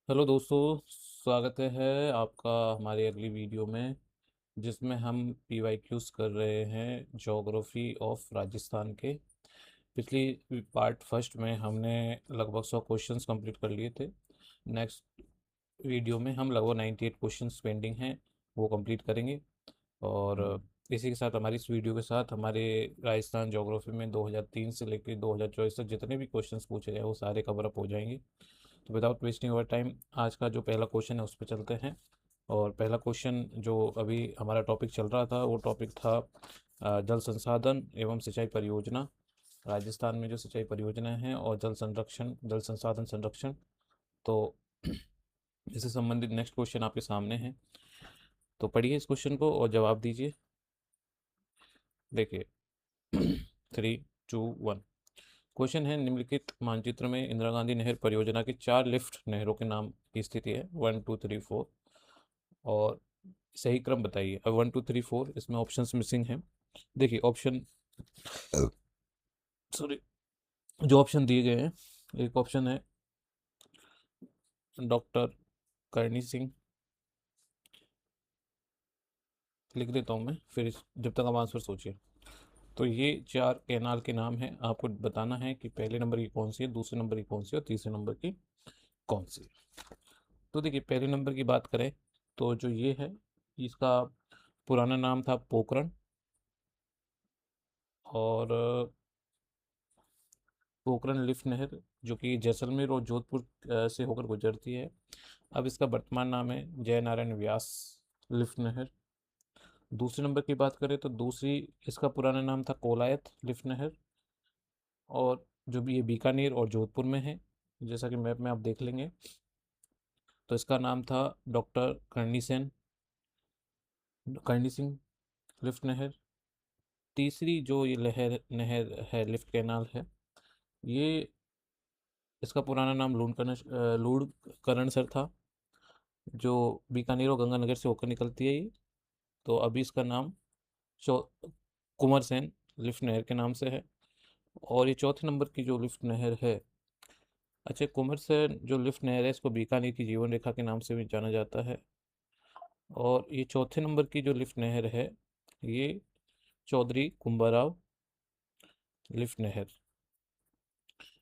Hello दोस्तों, स्वागत है आपका हमारी अगली वीडियो में, जिसमें हम पीवाईक्यूज कर रहे हैं ज्योग्राफी ऑफ राजस्थान के। पिछली पार्ट फर्स्ट में हमने लगभग 100 क्वेश्चंस कंप्लीट कर लिए थे। नेक्स्ट वीडियो में हम लगभग 98 क्वेश्चंस पेंडिंग हैं, वो कंप्लीट करेंगे। और इसी के साथ हमारी इस वीडियो के साथ हमारे राजस्थान ज्योग्राफी में 2003 से लेकर 2024 तक जितने भी क्वेश्चंस पूछे गए वो सारे कवर अप हो जाएंगे। तो विदाउट वेस्टिंग ओवर टाइम आज का जो पहला क्वेश्चन है उस पर चलते हैं। और पहला क्वेश्चन जो अभी हमारा टॉपिक चल रहा था वो टॉपिक था जल संसाधन एवं सिंचाई परियोजना। राजस्थान में जो सिंचाई परियोजना है और जल संरक्षण, जल संसाधन संरक्षण। तो इससे संबंधित नेक्स्ट क्वेश्चन आपके सामने है, तो पढ़िए इस क्वेश्चन को और जवाब दीजिए। देखिए, 3, 2, 1। क्वेश्चन है, निम्नलिखित मानचित्र में इंदिरा गांधी नहर परियोजना की 4 लिफ्ट नहरों के नाम की स्थिति है, 1, 2, 3, 4। और सही क्रम बताइए। अब 1, 2, 3, 4 इसमें ऑप्शंस मिसिंग हैं। देखिए ऑप्शन, सॉरी, जो ऑप्शन दिए गए हैं, एक ऑप्शन है डॉक्टर करणी सिंह। लिख देता हूँ मैं, फिर जब तक आप आंसर सोचिए। तो ये 4 कैनाल के नाम हैं, आपको बताना है कि पहले नंबर की कौन सी है, दूसरे नंबर की कौन सी है और तीसरे नंबर की कौन सी है। तो देखिए, पहले नंबर की बात करें तो जो ये है, इसका पुराना नाम था पोखरण। और पोखरण लिफ्ट नहर जो कि जैसलमेर और जोधपुर से होकर गुजरती है। अब इसका वर्तमान नाम है जय नारायण व्यास लिफ्ट नहर। दूसरे नंबर की बात करें तो दूसरी, इसका पुराना नाम था कोलायत लिफ्ट नहर। और जो भी ये बीकानेर और जोधपुर में है, जैसा कि मैप में आप देख लेंगे, तो इसका नाम था डॉक्टर करणी सिंह लिफ्ट नहर। तीसरी जो ये लहर नहर है, लिफ्ट कैनाल है, ये, इसका पुराना नाम लूणकरणसर था, जो बीकानेर और गंगानगर से होकर निकलती है ये। तो अभी इसका नाम चौ कुंवर सेन लिफ्ट नहर के नाम से है। और ये चौथे नंबर की जो लिफ्ट नहर है, अच्छा, कुंवर सेन जो लिफ्ट नहर है इसको बीकानेर की जीवन रेखा के नाम से भी जाना जाता है। और ये चौथे नंबर की जो लिफ्ट नहर है, ये चौधरी कुंभाराव लिफ्ट नहर।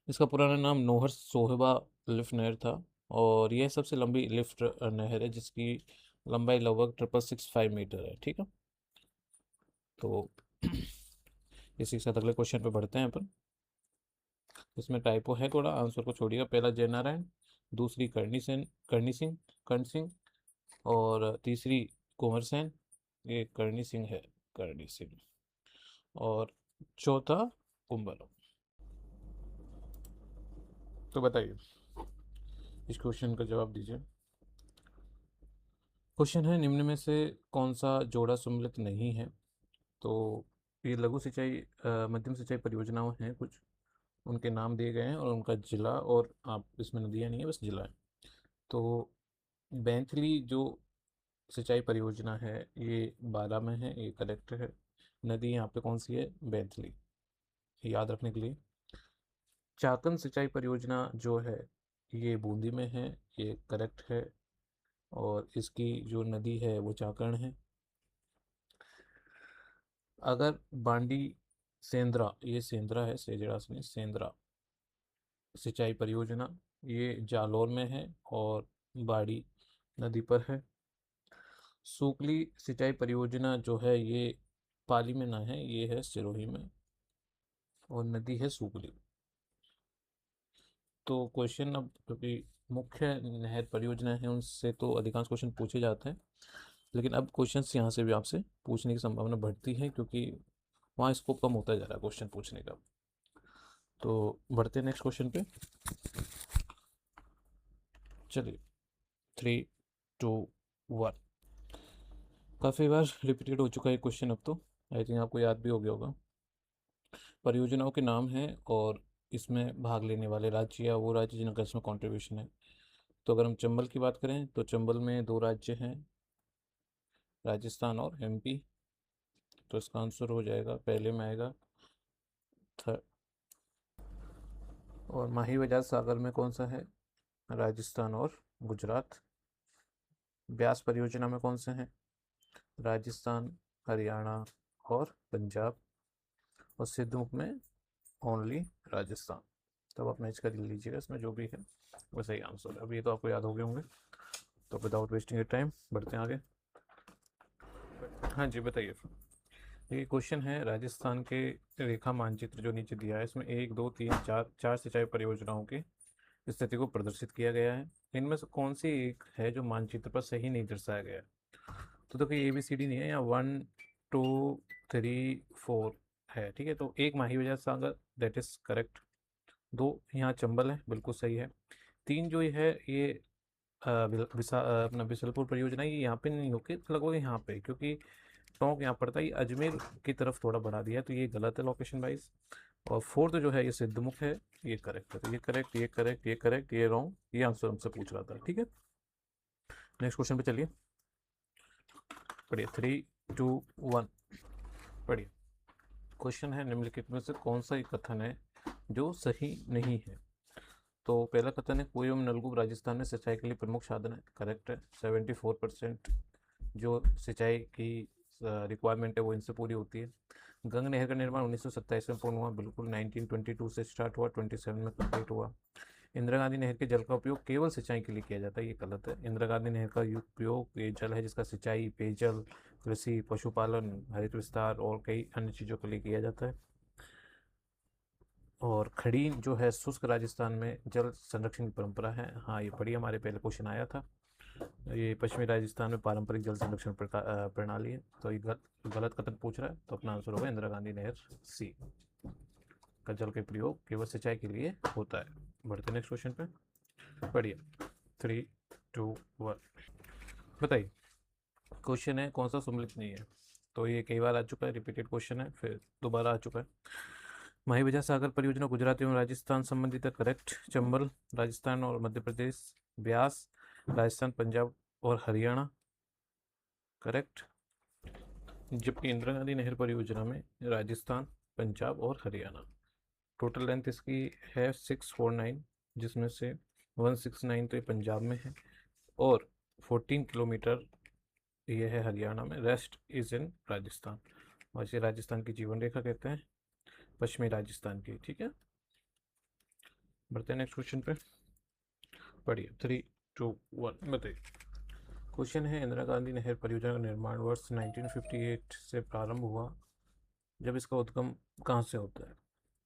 इसका पुराना नाम नौहर सोहबा लिफ्ट नहर था। और यह सबसे लंबी लिफ्ट नहर है जिसकी लंबाई लगभग 6665 मीटर है। ठीक है, तो इसी के साथ अगले क्वेश्चन पे बढ़ते हैं अपन। इसमें टाइपो है थोड़ा, आंसर को छोड़िएगा। पहला जय नारायण, दूसरी करणी सिंह, कर्ण सिंह। और तीसरी कुंवर सेन, ये करणी सिंह है, करणी सिंह। और चौथा कुंभल। तो बताइए, इस क्वेश्चन का जवाब दीजिए। क्वेश्चन है, निम्न में से कौन सा जोड़ा सम्मिलित नहीं है। तो ये लघु सिंचाई मध्यम सिंचाई परियोजनाओं हैं कुछ, उनके नाम दिए गए हैं और उनका जिला, और आप इसमें नदियाँ नहीं है, बस जिला है। तो बैंथली जो सिंचाई परियोजना है ये बारा में है, ये करेक्ट है। नदी यहाँ पे कौन सी है, बैंथली, याद रखने के लिए। चाकन सिंचाई परियोजना जो है ये बूंदी में है, ये करेक्ट है। और इसकी जो नदी है वो चाकण है। अगर बांडी सेंद्रा, ये सेंद्रा है, सेजड़ा से नहीं, सेंद्रा सिंचाई परियोजना, ये जालौर में है और बाड़ी नदी पर है। सूकली सिंचाई परियोजना जो है ये पाली में ना है, ये है सिरोही में, और नदी है सूकली। तो क्वेश्चन अब, क्योंकि मुख्य नहर परियोजना है उनसे तो अधिकांश क्वेश्चन पूछे जाते हैं, लेकिन अब क्वेश्चंस यहाँ से भी आपसे पूछने की संभावना बढ़ती है, क्योंकि वहाँ स्कोप कम होता जा रहा है क्वेश्चन पूछने का। तो बढ़ते हैं नेक्स्ट क्वेश्चन पे। चलिए, 3, 2, 1। काफ़ी बार रिपीटेड हो चुका है क्वेश्चन, अब तो आई थिंक आपको याद भी हो गया होगा। परियोजनाओं के नाम हैं और इसमें भाग लेने वाले राज्य या वो राज्य जिनका इसमें कंट्रीब्यूशन है। तो अगर हम चंबल की बात करें तो चंबल में 2 राज्य हैं, राजस्थान और एमपी। तो इसका आंसर हो जाएगा, पहले में आएगा थ। और माही बजाज सागर में कौन सा है, राजस्थान और गुजरात। ब्यास परियोजना में कौन से हैं? राजस्थान, हरियाणा और पंजाब। और सिद्धमुख में ओनली राजस्थान। तब आप मैच कर लीजिएगा, इसमें जो भी है वो सही आंसर है। अब ये तो आपको याद हो गए होंगे, तो विदाउट वेस्टिंग टाइम बढ़ते हैं आगे। हाँ जी, बताइए। ये क्वेश्चन है, राजस्थान के रेखा मानचित्र जो नीचे दिया है, इसमें एक दो तीन चार चार सिंचाई परियोजनाओं की स्थिति को प्रदर्शित किया गया है। इनमें से कौन सी एक है जो मानचित्र पर सही नहीं दर्शाया गया है? तो देखिए, ABCD नहीं है, यहाँ 1 2 3 4 है। ठीक है, तो एक माही वजह सागर, दैट इज करेक्ट। दो यहाँ चंबल है, बिल्कुल सही है। तीन जो ये है, ये अपना बिसलपुर परियोजना, ये यहाँ पे नहीं होके लगभग यहाँ पे, क्योंकि टोंक यहाँ पड़ता है, ये अजमेर की तरफ थोड़ा बढ़ा दिया है, तो ये गलत है लोकेशन वाइज। और फोर्थ जो है ये सिद्धमुख है, ये करेक्ट है। तो ये करेक्ट, ये करेक्ट, ये करेक्ट, ये रॉन्ग, ये आंसर हमसे पूछ रहा था। ठीक है, नेक्स्ट क्वेश्चन पे चलिए। पढ़िए, 3 2 1। पढ़िए, क्वेश्चन है, निम्नलिखित में से कौन सा एक कथन है जो सही नहीं है? तो पहला कथन है, कुएं एवं नलकूप राजस्थान में सिंचाई के लिए प्रमुख साधन है। करेक्ट है। 74% जो सिंचाई की रिक्वायरमेंट है वो इनसे पूरी होती है। गंग नहर का निर्माण 1927 में पूर्ण हुआ, बिल्कुल। 1922 से स्टार्ट हुआ, 27 में कंप्लीट हुआ। इंदिरा गांधी नहर के जल का उपयोग केवल सिंचाई के लिए किया जाता है, ये गलत है। इंदिरा गांधी नहर का उपयोग, ये जल है जिसका सिंचाई, पेयजल, कृषि, पशुपालन, हरित विस्तार और कई अन्य चीज़ों के लिए किया जाता है। और खड़ी जो है, शुष्क राजस्थान में जल संरक्षण की परंपरा है। हाँ, ये पढ़िए, हमारे पहले क्वेश्चन आया था। ये पश्चिमी राजस्थान में पारंपरिक जल संरक्षण प्रणाली है। तो ये गलत कथन पूछ रहा है, तो अपना आंसर होगा इंदिरा गांधी नहर, सी का जल का प्रयोग केवल सिंचाई के लिए होता है। बढ़ते नेक्स्ट क्वेश्चन पे। पढ़िए, 3 2 1। बताइए, क्वेश्चन है, कौन सा सम्मिलित नहीं है? तो ये कई बार आ चुका है, रिपीटेड क्वेश्चन है, फिर दोबारा आ चुका है। माही सागर परियोजना गुजरात एवं राजस्थान संबंधित है। करेक्ट। चंबल राजस्थान और मध्य प्रदेश। ब्यास राजस्थान, पंजाब और हरियाणा। करेक्ट। जबकि इंदिरा गांधी नहर परियोजना में राजस्थान, पंजाब और हरियाणा। टोटल लेंथ इसकी है 649, जिसमें से 169 तो ये पंजाब में है, और 14 किलोमीटर ये है हरियाणा में। रेस्ट इज इन राजस्थान, और इसे राजस्थान की जीवन रेखा कहते हैं, पश्चिमी राजस्थान की। ठीक है, बढ़ते हैं नेक्स्ट क्वेश्चन पे। पढ़िए, 3 2 1। बताइए, क्वेश्चन है, इंदिरा गांधी नहर परियोजना का निर्माण वर्ष 1958 से प्रारंभ हुआ, जब इसका उद्गम कहाँ से होता है?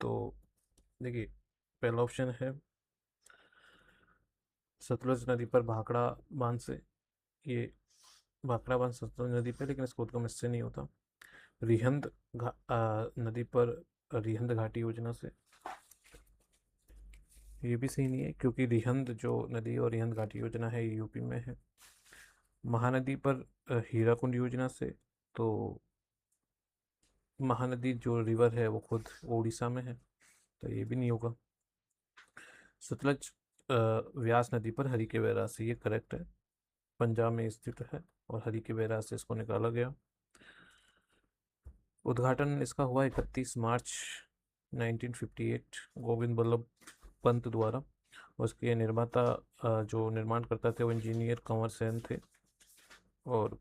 तो देखिए, पहला ऑप्शन है सतलुज नदी पर भाखड़ा बांध से। ये भाखड़ा बांध सतलुज नदी पर, लेकिन इसका उद्गम इससे नहीं होता। नदी पर रिहंद घाटी योजना से। ये भी सही नहीं है, क्योंकि रिहंद जो नदी और रिहंद घाटी योजना है ये यूपी में है। महानदी पर हीराकुंड योजना से। तो महानदी जो रिवर है वो खुद उड़ीसा में है, तो ये भी नहीं होगा। सतलज व्यास नदी पर हरी के बैराज से, ये करेक्ट है, पंजाब में स्थित है, और हरी के बैराज से इसको निकाला गया। उद्घाटन इसका हुआ 31 मार्च 1958, गोविंद बल्लभ पंत द्वारा। उसके निर्माता जो निर्माण करता थे वो इंजीनियर कंवर सेन थे, और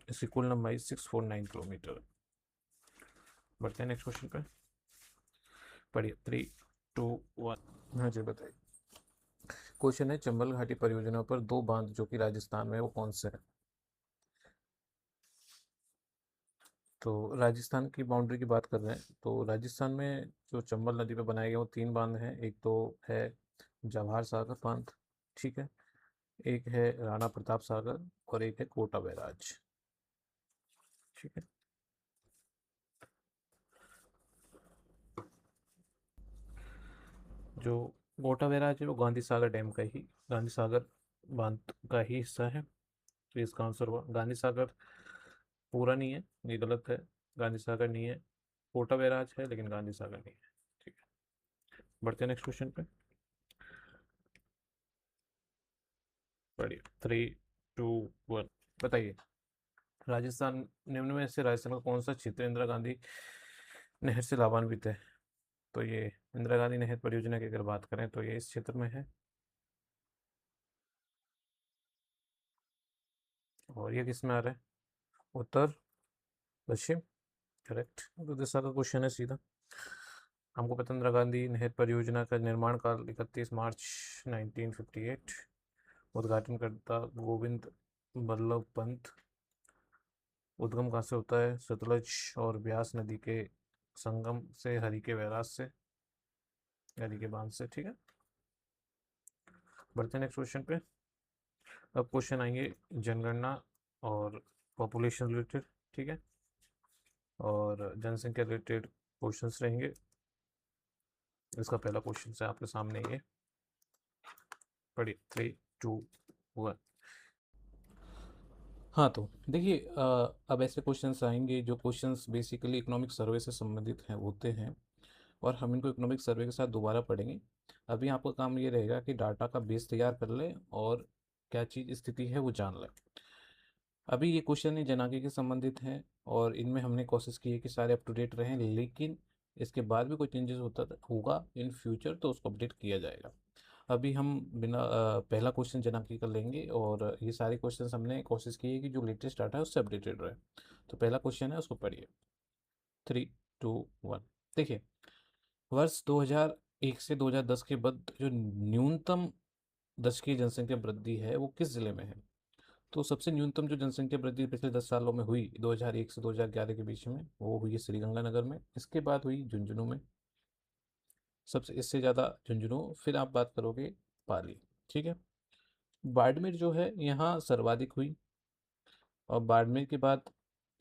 इसकी कुल लंबाई 649 किलोमीटर। बढ़ते हैं नेक्स्ट क्वेश्चन पे। पढ़िए, 3 2 1। हाँ जी, बताइए। क्वेश्चन है, चंबल घाटी परियोजना पर दो बांध जो कि राजस्थान में, वो कौन से हैं? तो राजस्थान की बाउंड्री की बात कर रहे हैं, तो राजस्थान में जो चंबल नदी पे बनाए गए वो तीन बांध हैं। एक तो है जवाहर सागर बांध, ठीक है, एक है राणा प्रताप सागर, और एक है कोटा बैराज। ठीक है, जो कोटा बैराज है वो गांधी सागर डैम का ही, गांधी सागर बांध का ही हिस्सा है। तो इसका आंसर हुआ गांधी सागर। पूरा नहीं है, ये गलत है। गांधी सागर नहीं है। कोटा बैराज है, लेकिन गांधी सागर नहीं है। ठीक है, बढ़ते हैं नेक्स्ट क्वेश्चन पे। बढ़िए, 3 2 1। बताइए, राजस्थान, निम्न में से राजस्थान का कौन सा क्षेत्र इंदिरा गांधी नहर से लाभान्वित है? तो ये इंदिरा गांधी नहर परियोजना की अगर बात करें तो ये इस क्षेत्र में है। और ये किस में आ रहा है? उत्तर पश्चिम। करेक्ट। तो दिस का क्वेश्चन है सीधा। हमको पता इंदिरा गांधी नहर परियोजना का निर्माण काल 31 मार्च 1958। उद्घाटन करता गोविंद बल्लभ पंत। उद्गम कहाँ से होता है? सतलज और ब्यास नदी के संगम से, हरि के बैराज से, हरि के बांध से। ठीक है, बढ़ते हैं नेक्स्ट क्वेश्चन पे। अब क्वेश्चन आएंगे जनगणना और पॉपुलेशन रिलेटेड। ठीक है, और जनसंख्या रिलेटेड क्वेश्चंस रहेंगे। इसका पहला क्वेश्चन है आपके सामने, ये पढ़िए। 3, 2, 1। हाँ, तो देखिए, अब ऐसे क्वेश्चंस आएंगे जो क्वेश्चंस बेसिकली इकोनॉमिक सर्वे से संबंधित हैं होते हैं, और हम इनको इकोनॉमिक सर्वे के साथ दोबारा पढ़ेंगे। अभी आपका काम ये रहेगा कि डाटा का बेस तैयार कर लें और क्या चीज़ स्थिति है वो जान लें। अभी ये क्वेश्चन ही जनागे के संबंधित हैं, और इनमें हमने कोशिश की है कि सारे अप टू डेट रहें, लेकिन इसके बाद भी कोई चेंजेस होगा इन फ्यूचर तो उसको अपडेट किया जाएगा। अभी हम बिना पहला क्वेश्चन जनाकी कर लेंगे, और ये सारे क्वेश्चंस हमने कोशिश की है कि जो लेटेस्ट डाटा है उससे अपडेटेड रहे। तो पहला क्वेश्चन है, उसको पढ़िए। 3, 2, 1। देखिए, वर्ष 2001 से 2010 के बाद जो न्यूनतम दशकीय जनसंख्या वृद्धि है वो किस जिले में है? तो सबसे न्यूनतम जो जनसंख्या वृद्धि पिछले 10 सालों में हुई 2001 से 2011 के बीच में, वो हुई है श्रीगंगानगर में। इसके बाद हुई झुंझुनू में, सबसे इससे ज़्यादा झुंझुनू। फिर आप बात करोगे पाली। ठीक है, बाड़मेर जो है यहाँ सर्वाधिक हुई, और बाड़मेर के बाद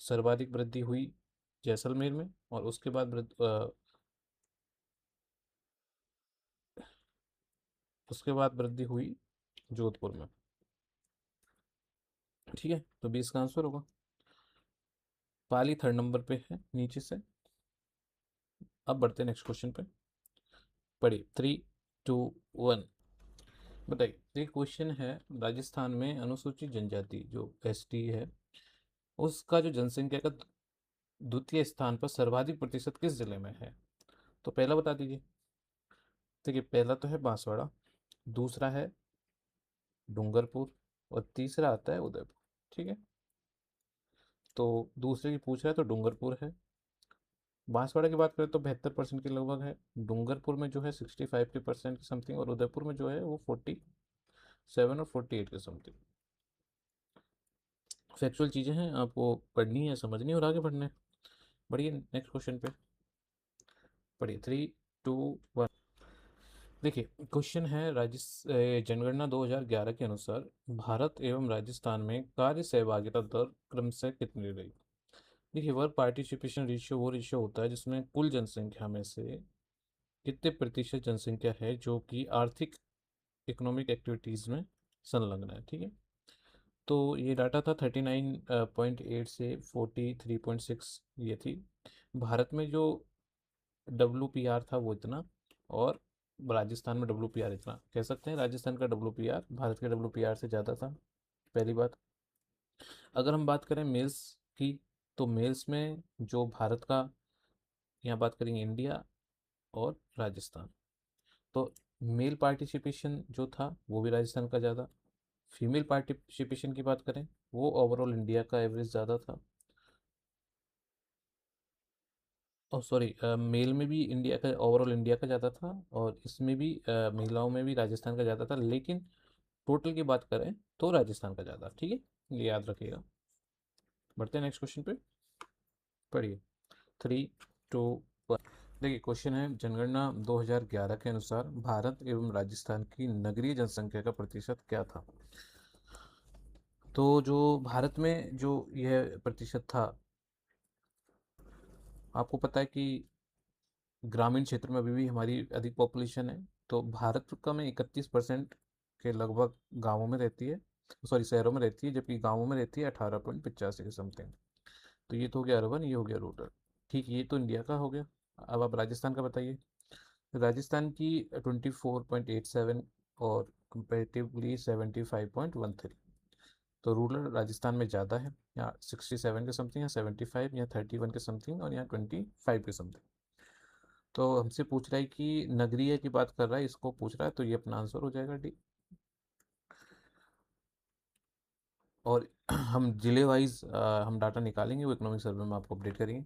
सर्वाधिक वृद्धि हुई जैसलमेर में, और उसके बाद उसके बाद वृद्धि हुई जोधपुर में। ठीक है, तो 20 का आंसर होगा। पाली थर्ड नंबर पे है नीचे से। अब बढ़ते हैं नेक्स्ट क्वेश्चन पे, पढ़िए। 3, 2, 1। बताइए, एक क्वेश्चन है, राजस्थान में अनुसूचित जनजाति जो एसटी है, उसका जो जनसंख्या का द्वितीय स्थान पर सर्वाधिक प्रतिशत किस जिले में है? तो पहला बता दीजिए। देखिए, पहला तो है बांसवाड़ा, दूसरा है डूंगरपुर, और तीसरा आता है उदयपुर। ठीक है, तो दूसरे की पूछ रहा है तो डूंगरपुर है। बांसवाड़ा की बात करें तो 72% के लगभग है। डूंगरपुर में जो है 65% के समथिंग, और उदयपुर में जो है वो 47 और 48 के समथिंग। फैक्चुअल चीज़ें हैं, आपको पढ़नी है, समझनी है और आगे बढ़ना है। बढ़िए नेक्स्ट क्वेश्चन पे, पढ़िए। 3, 2, 1। देखिए, क्वेश्चन है, जनगणना 2011 के अनुसार भारत एवं राजस्थान में कार्य सहभागिता दर क्रमशः कितनी रही? देखिए, वर्क पार्टिसिपेशन रेशियो वो रेशियो होता है जिसमें कुल जनसंख्या में से कितने प्रतिशत जनसंख्या है जो कि आर्थिक इकोनॉमिक एक्टिविटीज़ में संलग्न है। ठीक है, तो ये डाटा था 39.8 से 43.6 ये थी। भारत में जो WPR था वो इतना, और राजस्थान में WPR इतना। कह सकते हैं राजस्थान का WPR भारत के WPR से ज़्यादा था, पहली बात। अगर हम बात करें मेल्स की, तो मेल्स में जो भारत का, यहाँ बात करेंगे इंडिया और राजस्थान, तो मेल पार्टिसिपेशन जो था वो भी राजस्थान का ज़्यादा। फीमेल पार्टिसिपेशन की बात करें, वो ओवरऑल इंडिया का एवरेज ज़्यादा था। और सॉरी, मेल में भी इंडिया का, ओवरऑल इंडिया का ज़्यादा था, और इसमें भी महिलाओं में भी राजस्थान का ज़्यादा था, लेकिन टोटल की बात करें तो राजस्थान का ज़्यादा। ठीक है, ये याद रखिएगा। बढ़ते हैं नेक्स्ट क्वेश्चन पे, पढ़िए। 3, 2, 1। देखिए, क्वेश्चन है, जनगणना 2011 के अनुसार भारत एवं राजस्थान की नगरीय जनसंख्या का प्रतिशत क्या था? तो जो भारत में जो यह प्रतिशत था, आपको पता है कि ग्रामीण क्षेत्र में अभी भी हमारी अधिक पॉपुलेशन है। तो भारत का में 31% के लगभग गांवों में रहती है, सॉरी शहरों में रहती है, जबकि गांवों में रहती है 18.85 के समथिंग। तो ये तो हो गया अर्बन, ये हो गया रूरल। ठीक, ये तो इंडिया का हो गया। अब आप राजस्थान का बताइए। राजस्थान की 24.87, और कंपेरेटिवली 75.13। तो रूरल राजस्थान में ज़्यादा है, यहाँ 67 के समथिंग, यहाँ 75, यहाँ 31 के समथिंग, और यहाँ 25 के समथिंग। तो हमसे पूछ रहा है कि नगरीय की बात कर रहा है, इसको पूछ रहा है, तो ये अपना आंसर हो जाएगा डी। और हम जिले वाइज हम डाटा निकालेंगे, वो इकोनॉमिक सर्वे में आपको अपडेट करेंगे।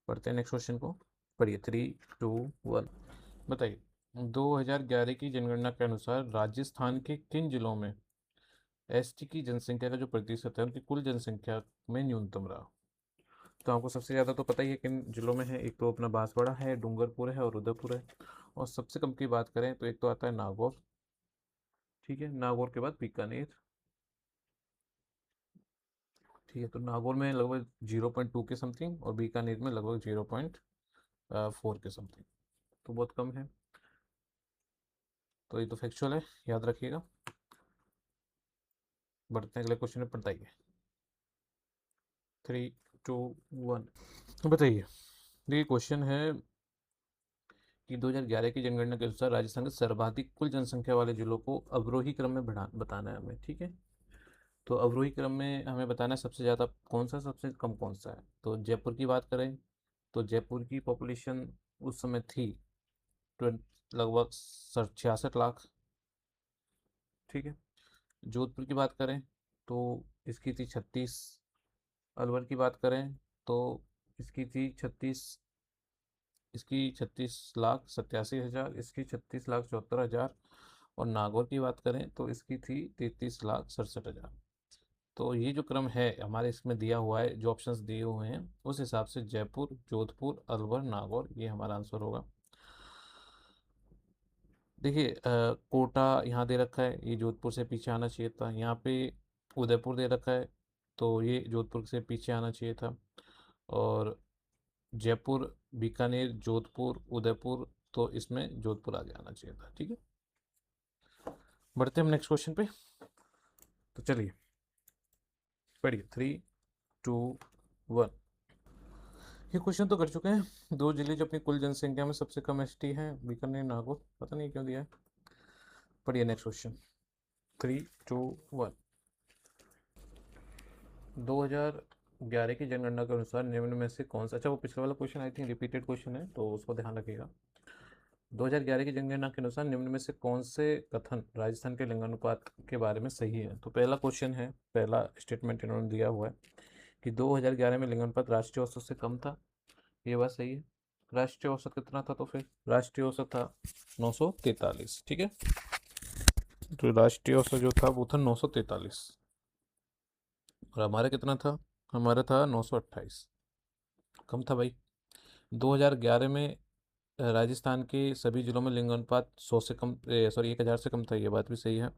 पढ़ते हैं नेक्स्ट क्वेश्चन को। पढ़िए, 3, 2, 1। बताइए, 2011 की जनगणना के अनुसार राजस्थान के किन जिलों में एसटी की जनसंख्या का जो प्रतिशत है उनकी कुल जनसंख्या में न्यूनतम रहा? तो आपको सबसे ज़्यादा तो पता ही है किन जिलों में है। एक तो अपना बांसवाड़ा है, डूंगरपुर है और उदयपुर है। और सबसे कम की बात करें तो एक तो आता है नागौर। ठीक है, नागौर के बाद बीकानेर। ठीक है, तो नागौर में लगभग 0.2 के समथिंग और बीकानेर में लगभग 0.4 के समथिंग। तो बहुत कम है। तो ये तो फैक्चुअल है, याद रखिएगा। बढ़ते हैं अगले क्वेश्चन में। बताइए, 3, 2, 1। बताइए, ये क्वेश्चन है कि 2011 की जनगणना के अनुसार राजस्थान के सर्वाधिक कुल जनसंख्या वाले जिलों को अवरोही क्रम में बढ़ा बताना है हमें। ठीक है, तो अवरोही क्रम में हमें बताना है सबसे ज़्यादा कौन सा, सबसे कम कौन सा है। तो जयपुर की बात करें तो जयपुर की पॉपुलेशन उस समय थी लगभग 66 लाख। ठीक है, जोधपुर की बात करें तो इसकी थी 36। अलवर की बात करें तो इसकी थी 36, इसकी 36,87,000, इसकी 36,74,000। और नागौर की बात करें तो इसकी थी 33,67,000। तो ये जो क्रम है हमारे इसमें दिया हुआ है, जो ऑप्शंस दिए हुए हैं उस हिसाब से जयपुर, जोधपुर, अलवर, नागौर ये हमारा आंसर होगा। देखिए, कोटा यहाँ दे रखा है, ये जोधपुर से पीछे आना चाहिए था। यहाँ पे उदयपुर दे रखा है, तो ये जोधपुर से पीछे आना चाहिए था। और जयपुर, बीकानेर, जोधपुर, उदयपुर, तो इसमें जोधपुर आगे आना चाहिए था। ठीक है, बढ़ते हैं हम नेक्स्ट क्वेश्चन पे। तो चलिए, पढ़िए, 3, 2, 1। ये क्वेश्चन तो कर चुके हैं। दो जिले जो अपनी कुल जनसंख्या में सबसे कम एसटी हैं, बीकानेर, नागौर। पता नहीं क्यों दिया है। पढ़िए नेक्स्ट क्वेश्चन, 3, 2, 1। 2011 की जनगणना के अनुसार निम्न में से कौन सा, अच्छा वो पिछले वाला question I think repeated question है तो उसको ध्यान रखिएगा। 2011 की जनगणना के अनुसार निम्न में से कौन से कथन राजस्थान के लिंगानुपात के बारे में सही है? तो पहला क्वेश्चन है, पहला स्टेटमेंट इन्होंने दिया हुआ है कि 2011 में लिंगानुपात राष्ट्रीय औसत से कम था। ये बात सही है। राष्ट्रीय औसत कितना था? तो फिर राष्ट्रीय औसत था 943। ठीक है, तो राष्ट्रीय औसत जो था वो था 943। और हमारा कितना था? हमारा था 928। कम था भाई। 2011 में राजस्थान के सभी जिलों में लिंगानुपात 100 से कम, सॉरी 1000 से कम था। ये बात भी सही है।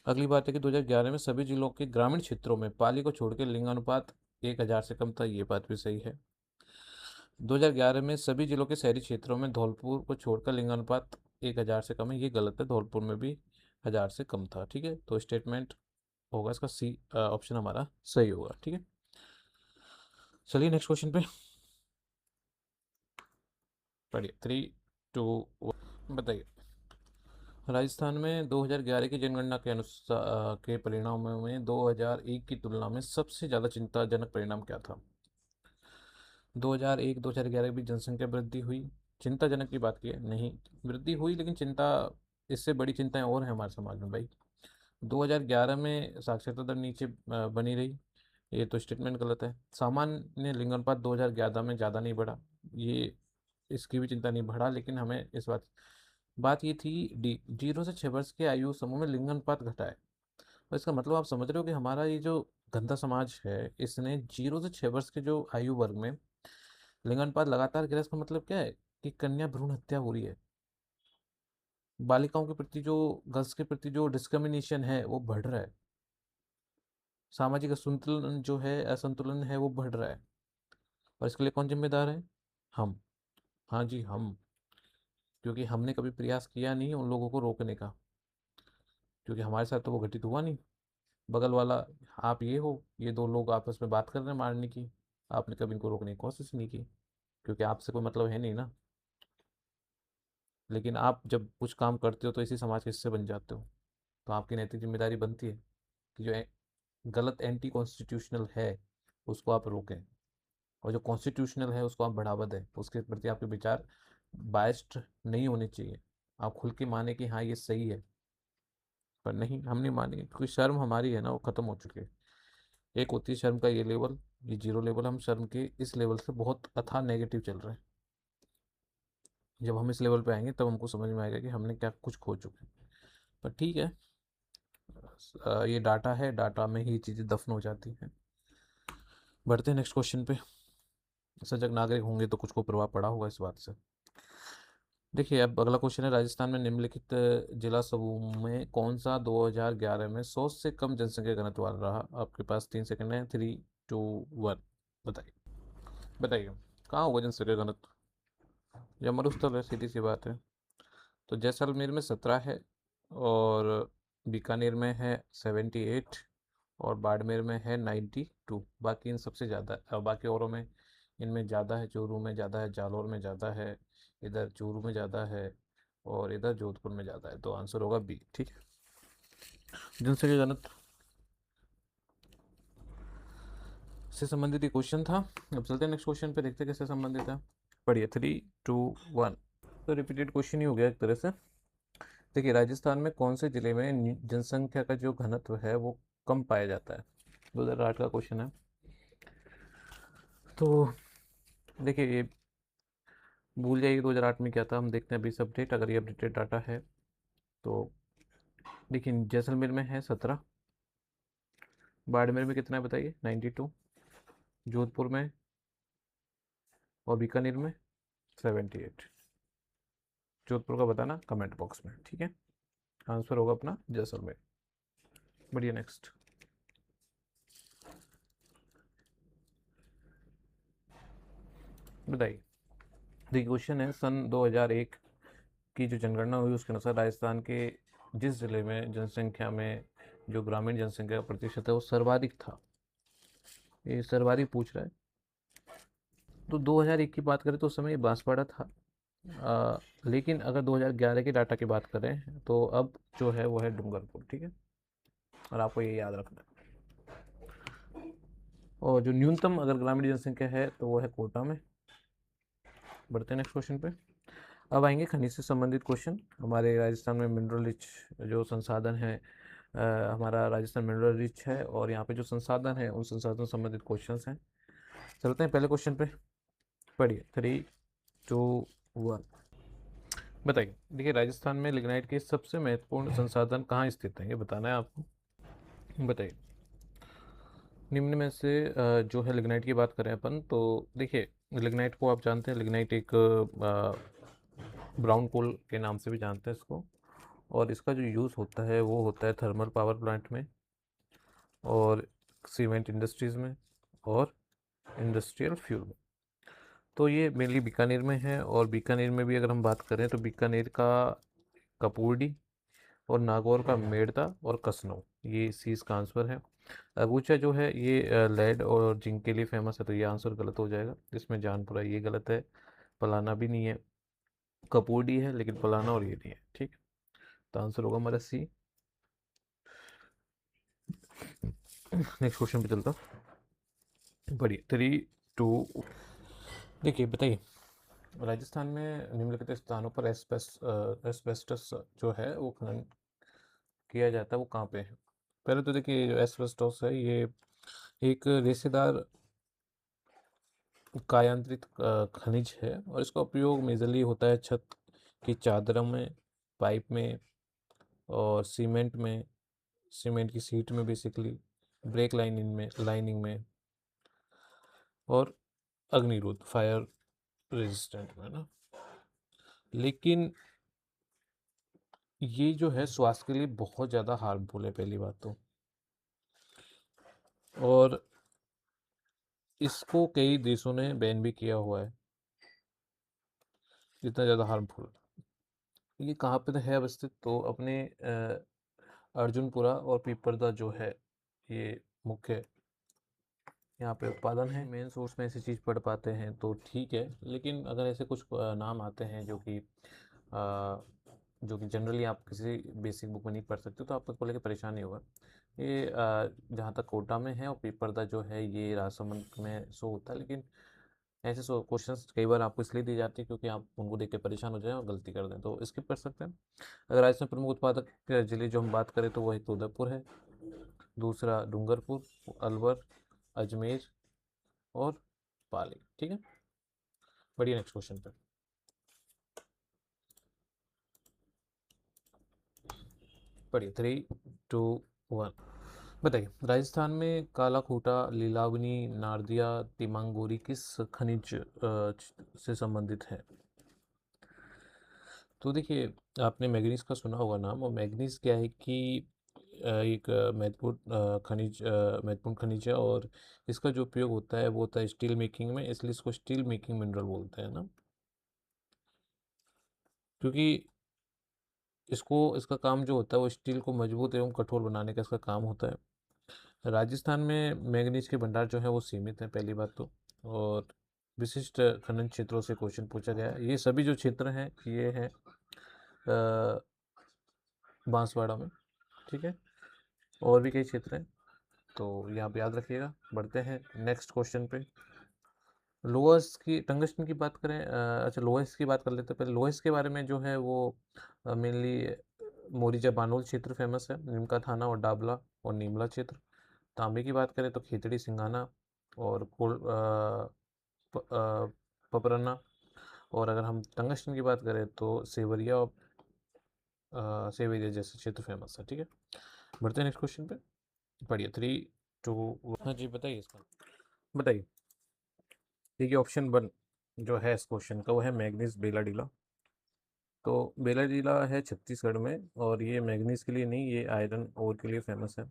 अगली बात है कि 2011 में सभी जिलों के ग्रामीण क्षेत्रों में पाली को छोड़कर लिंगानुपात 1000 से कम था। ये बात भी सही है। 2011 में सभी जिलों के शहरी क्षेत्रों में धौलपुर को छोड़कर लिंगानुपात 1000 से कम है। ये गलत है, धौलपुर में भी 1000 से कम था। ठीक है, तो स्टेटमेंट होगा इसका सी ऑप्शन हमारा सही होगा। ठीक है, चलिए नेक्स्ट क्वेश्चन पे। पढ़िए, 3, 2, 1। बताइए, राजस्थान में 2011 की जनगणना के अनुसार के परिणामों में 2001 की तुलना में सबसे ज़्यादा चिंताजनक परिणाम क्या था? 2001 2011 की भी जनसंख्या वृद्धि हुई। चिंताजनक की बात की है नहीं, वृद्धि हुई, लेकिन चिंता, इससे बड़ी चिंताएं और हैं हमारे समाज में भाई। 2011 में साक्षरता दर नीचे बनी रही। ये तो स्टेटमेंट गलत है। सामान्य लिंगानुपात 2011 में ज़्यादा नहीं बढ़ा। ये, इसकी भी चिंता नहीं बढ़ा, लेकिन हमें इस बात ये थी, 0 से 6 वर्ष के आयु समूह में लिंगानुपात घटा है। और इसका मतलब आप समझ रहे हो कि हमारा ये जो गंदा समाज है इसने 0 से 6 वर्ष के जो आयु वर्ग में लिंगानुपात लगातार गिरा। इसका मतलब क्या है कि कन्या भ्रूण हत्या हो रही है। बालिकाओं के प्रति जो, गर्ल्स के प्रति जो डिस्क्रिमिनेशन है वो बढ़ रहा है। सामाजिक असंतुलन जो है, असंतुलन है, वो बढ़ रहा है। और इसके लिए कौन जिम्मेदार है? हम। हाँ जी, हम। क्योंकि हमने कभी प्रयास किया नहीं उन लोगों को रोकने का, क्योंकि हमारे साथ तो वो घटित हुआ नहीं। बगल वाला, आप ये हो, ये दो लोग आपस में बात कर रहे हैं मारने की, आपने कभी इनको रोकने की कोशिश नहीं की, क्योंकि आपसे कोई मतलब है नहीं ना। लेकिन आप जब कुछ काम करते हो तो इसी समाज के हिस्से बन जाते हो। तो आपकी नैतिक जिम्मेदारी बनती है कि जो गलत एंटी कॉन्स्टिट्यूशनल है उसको आप रोकें, और जो कॉन्स्टिट्यूशनल है उसको आप बढ़ावा दें। उसके प्रति आपके विचार बायस्ड नहीं होने चाहिए। आप खुल के माने कि हाँ ये सही है। पर नहीं, हम नहीं मानेंगे क्योंकि शर्म हमारी है ना वो ख़त्म हो चुकी है। एक होती है शर्म का ये लेवल, ये जीरो लेवल, हम शर्म के इस लेवल से बहुत अथाह नेगेटिव चल रहे हैं। जब हम इस लेवल पे आएंगे तब हमको समझ में आएगा कि हमने क्या कुछ खो चुके हैं। पर ठीक है, ये डाटा है, डाटा में ही चीज़ें दफन हो जाती हैं। बढ़ते हैं नेक्स्ट क्वेश्चन पे। सजग नागरिक होंगे तो कुछ को प्रभाव पड़ा होगा इस बात से। देखिए अब अगला क्वेश्चन है, राजस्थान में निम्नलिखित जिला समूह में कौन सा 2011 में 100 से कम जनसंख्या घनत्व वाला रहा? आपके पास 3 सेकंड है, 3, 2, 1। बताइए बताइए, कहाँ होगा जनसंख्या घनत्व? या मरुस्थल है, सीधी सी बात है। तो जैसलमेर में 17 है, और बीकानेर में है 78, और बाड़मेर में है 92। बाकी इन सबसे ज़्यादा, बाकी औरों में इनमें ज़्यादा है, चूरू में ज़्यादा है, जालौर में ज़्यादा है, इधर चूरू में ज़्यादा है, और इधर जोधपुर में ज़्यादा है। तो आंसर होगा बी। ठीक है, जनसंख्या घनत्व से संबंधित ये क्वेश्चन था। अब चलते हैं नेक्स्ट क्वेश्चन पे, देखते हैं कैसे संबंधित है। पढ़िए, 3, 2, 1। तो रिपीटेड क्वेश्चन ही हो गया एक तरह से। देखिए, राजस्थान में कौन से जिले में जनसंख्या का जो घनत्व है वो कम पाया जाता है? 2008 का क्वेश्चन है। तो देखिए, ये भूल जाइए 2008 में क्या था, हम देखते हैं अभी से अपडेट, अगर ये अपडेटेड डाटा है तो। देखिए, जैसलमेर में है 17, बाड़मेर में कितना है बताइए, 92, जोधपुर में और बीकानेर में 78। जोधपुर का बताना कमेंट बॉक्स में, ठीक है। आंसर होगा अपना जैसलमेर। बढ़िया, नेक्स्ट बताइए। देखिए, क्वेश्चन है, सन 2001 की जो जनगणना हुई उसके अनुसार राजस्थान के जिस जिले में जनसंख्या में जो ग्रामीण जनसंख्या का प्रतिशत है वो सर्वाधिक था, ये सर्वाधिक पूछ रहा है। तो 2001 की बात करें तो उस समय ये बांसवाड़ा था। लेकिन अगर 2011 के डाटा की बात करें तो अब जो है वो है डूंगरपुर, ठीक है। और आपको ये याद रखना है। और जो न्यूनतम अगर ग्रामीण जनसंख्या है तो वो है कोटा में। बढ़ते हैं नेक्स्ट क्वेश्चन पे। अब आएंगे खनिज से संबंधित क्वेश्चन। हमारे राजस्थान में मिनरल रिच जो संसाधन है, हमारा राजस्थान मिनरल रिच है, और यहाँ पे जो संसाधन है उन संसाधन संबंधित क्वेश्चन हैं। चलते हैं पहले क्वेश्चन पे। पढ़िए, 3, 2, 1। बताइए। देखिए, राजस्थान में लिग्नाइट के सबसे महत्वपूर्ण संसाधन कहाँ स्थित हैं, ये बताना है आपको। बताइए, निम्न में से जो है लिग्नाइट की बात करें अपन तो देखिए, लिग्नाइट को आप जानते हैं, लिग्नाइट एक ब्राउन कोल के नाम से भी जानते हैं इसको। और इसका जो यूज़ होता है वो होता है थर्मल पावर प्लांट में, और सीमेंट इंडस्ट्रीज़ में, और इंडस्ट्रियल फ्यूल में। तो ये मेनली बीकानेर में है, और बीकानेर में भी अगर हम बात करें तो बीकानेर का कपूरडी, और नागौर का मेड़ता और कसनौ, ये इसी इसका आंसर है। अगुचा जो है ये लेड और जिंक के लिए फेमस है, तो ये आंसर गलत हो जाएगा। इसमें जानपुरा ये गलत है, पलाना भी नहीं है, कपूरडी है लेकिन पलाना और ये नहीं है, ठीक है। तो आंसर होगा हमारा सी। नेक्स्ट क्वेश्चन पे चलता, बढ़िए, 3, 2। देखिए बताइए, राजस्थान में निम्नलिखित स्थानों पर एस्बेस्टस जो है वो खनन किया जाता है, वो कहाँ पे है? पहले तो देखिए, जो एस्बेस्टोस है ये एक रेशेदार कायांतरित खनिज है, और इसका उपयोग मेजरली होता है छत की चादरों में, पाइप में, और सीमेंट की सीट में बेसिकली, ब्रेक लाइनिंग में, और अग्निरोध फायर रेजिस्टेंट में ना। लेकिन ये जो है स्वास्थ्य के लिए बहुत ज़्यादा हार्मफुल है, पहली बात तो। और इसको कई देशों ने बैन भी किया हुआ है, इतना ज़्यादा हार्मफुल। ये कहाँ पे है अवस्थित? तो अपने अर्जुनपुरा और पीपरदा जो है ये मुख्य यहाँ पे उत्पादन है। मेन सोर्स में ऐसी चीज़ पढ़ पाते हैं तो ठीक है, लेकिन अगर ऐसे कुछ नाम आते हैं जो कि जनरली आप किसी बेसिक बुक में नहीं पढ़ सकते, तो आपको लेकर परेशान नहीं होगा। ये जहाँ तक कोटा में है, और पीपरदा जो है ये राजसमंद में शो होता है, लेकिन ऐसे क्वेश्चंस कई बार आपको इसलिए दिए जाते हैं क्योंकि आप उनको देख के परेशान हो जाएं और गलती कर दें, तो स्किप कर सकते हैं। अगर राजस्थान प्रमुख उत्पादक जिले जो हम बात करें तो वह एक तो उदयपुर है, दूसरा डूंगरपुर, अलवर, अजमेर और पाली। ठीक है, बढ़िया। नेक्स्ट क्वेश्चन पे पढ़िए। 3, 2, 1। बताइए, राजस्थान में काला खूटा, लीलावनी, नारदिया, तिमांगोरी किस खनिज से संबंधित है? तो देखिए, आपने मैग्नीज का सुना होगा नाम, और मैग्नीज क्या है कि एक महत्वपूर्ण खनिज है, और इसका जो उपयोग होता है वो होता है स्टील मेकिंग में, इसलिए इसको स्टील मेकिंग मिनरल बोलते हैं ना, क्योंकि इसका काम जो होता है वो स्टील को मजबूत एवं कठोर बनाने का इसका काम होता है। राजस्थान में मैग्नीज के भंडार जो है वो सीमित है, पहली बात तो। और विशिष्ट खनन क्षेत्रों से क्वेश्चन पूछा गया है। ये सभी जो क्षेत्र हैं ये हैं बांसवाड़ा में। ठीक है, और भी कई क्षेत्र हैं, तो यहाँ पे याद रखिएगा। बढ़ते हैं नेक्स्ट क्वेश्चन पे। लोअर्स की टंगस्टन की बात करें, अच्छा लोअर्स की बात कर लेते हैं पहले। लोअर्स के बारे में जो है वो मेनली मोरीजा बानोल क्षेत्र फेमस है, निमका थाना और डाबला और नीमला क्षेत्र। तांबे की बात करें तो खेतड़ी, सिंघाना और पपरना। और अगर हम टंगस्टन की बात करें तो सेवरिया और सेवरिया जैसे क्षेत्र फेमस है। ठीक है, बढ़ते हैं नेक्स्ट क्वेश्चन पे। पढ़िए। 3, 2, हाँ जी, बताइए इसका। बताइए। देखिए, ऑप्शन 1 जो है इस क्वेश्चन का वो है मैग्नीज बेलाडीला। तो बेलाडीला है छत्तीसगढ़ में, और ये मैग्नीज के लिए नहीं, ये आयरन ओर के लिए फेमस है।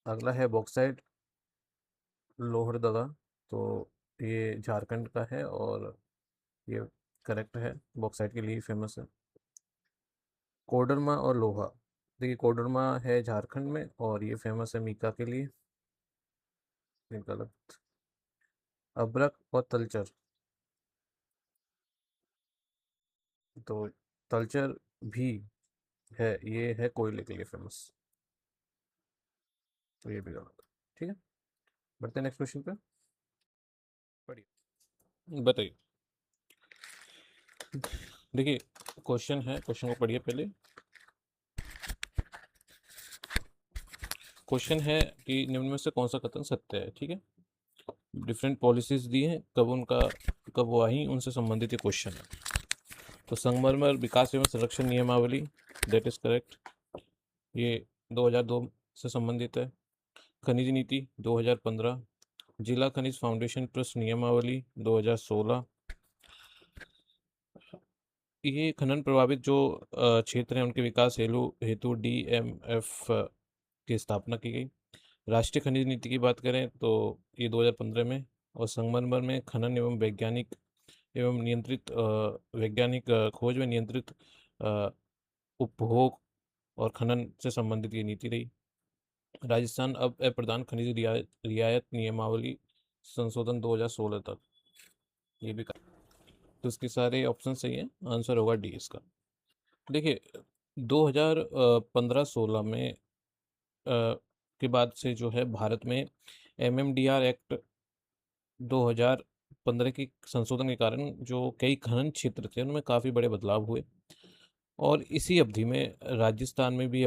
अगला है बॉक्साइट लोहरदगा। तो ये झारखंड का है, और ये करेक्ट है, बॉक्साइट के लिए फेमस है। कोडरमा और लोहा। देखिए, कोडरमा है झारखंड में, और ये फेमस है मीका के लिए। ये गलत। अब्रक और तलचर। तो तलचर भी है, ये है कोयले के लिए फेमस, तो ये भी गलत। ठीक है, बढ़ते हैं नेक्स्ट क्वेश्चन पे। पढ़िए, बताइए। देखिए, क्वेश्चन है, क्वेश्चन को पढ़िए पहले। क्वेश्चन है कि निम्न में से कौन सा कथन सत्य है। ठीक है, डिफरेंट पॉलिसीज दी हैं, कब वो आई, उनसे संबंधित ये क्वेश्चन है। तो संगमरमर विकास एवं संरक्षण नियमावली, दैट इज करेक्ट, ये 2002 से संबंधित है। खनिज नीति 2015, जिला खनिज फाउंडेशन ट्रस्ट नियमावली 2016। ये खनन प्रभावित जो क्षेत्र हैं उनके विकास हेतु हेतु DMF की स्थापना की गई। राष्ट्रीय खनिज नीति की बात करें तो ये 2015 में। और संगमरमर में खनन एवं वैज्ञानिक खोज में नियंत्रित अ, उपभोग और खनन से संबंधित ये नीति रही। राजस्थान अब अप्रधान खनिज रियायत नियमावली संशोधन 2016 तक, ये भी तो इसके सारे ऑप्शन सही हैं, आंसर होगा डी इसका। देखिए, 2015-16 में के बाद से जो है भारत में MMDR एक्ट 2015 के संशोधन के कारण जो कई खनन क्षेत्र थे उनमें काफ़ी बड़े बदलाव हुए। और इसी अवधि में राजस्थान में भी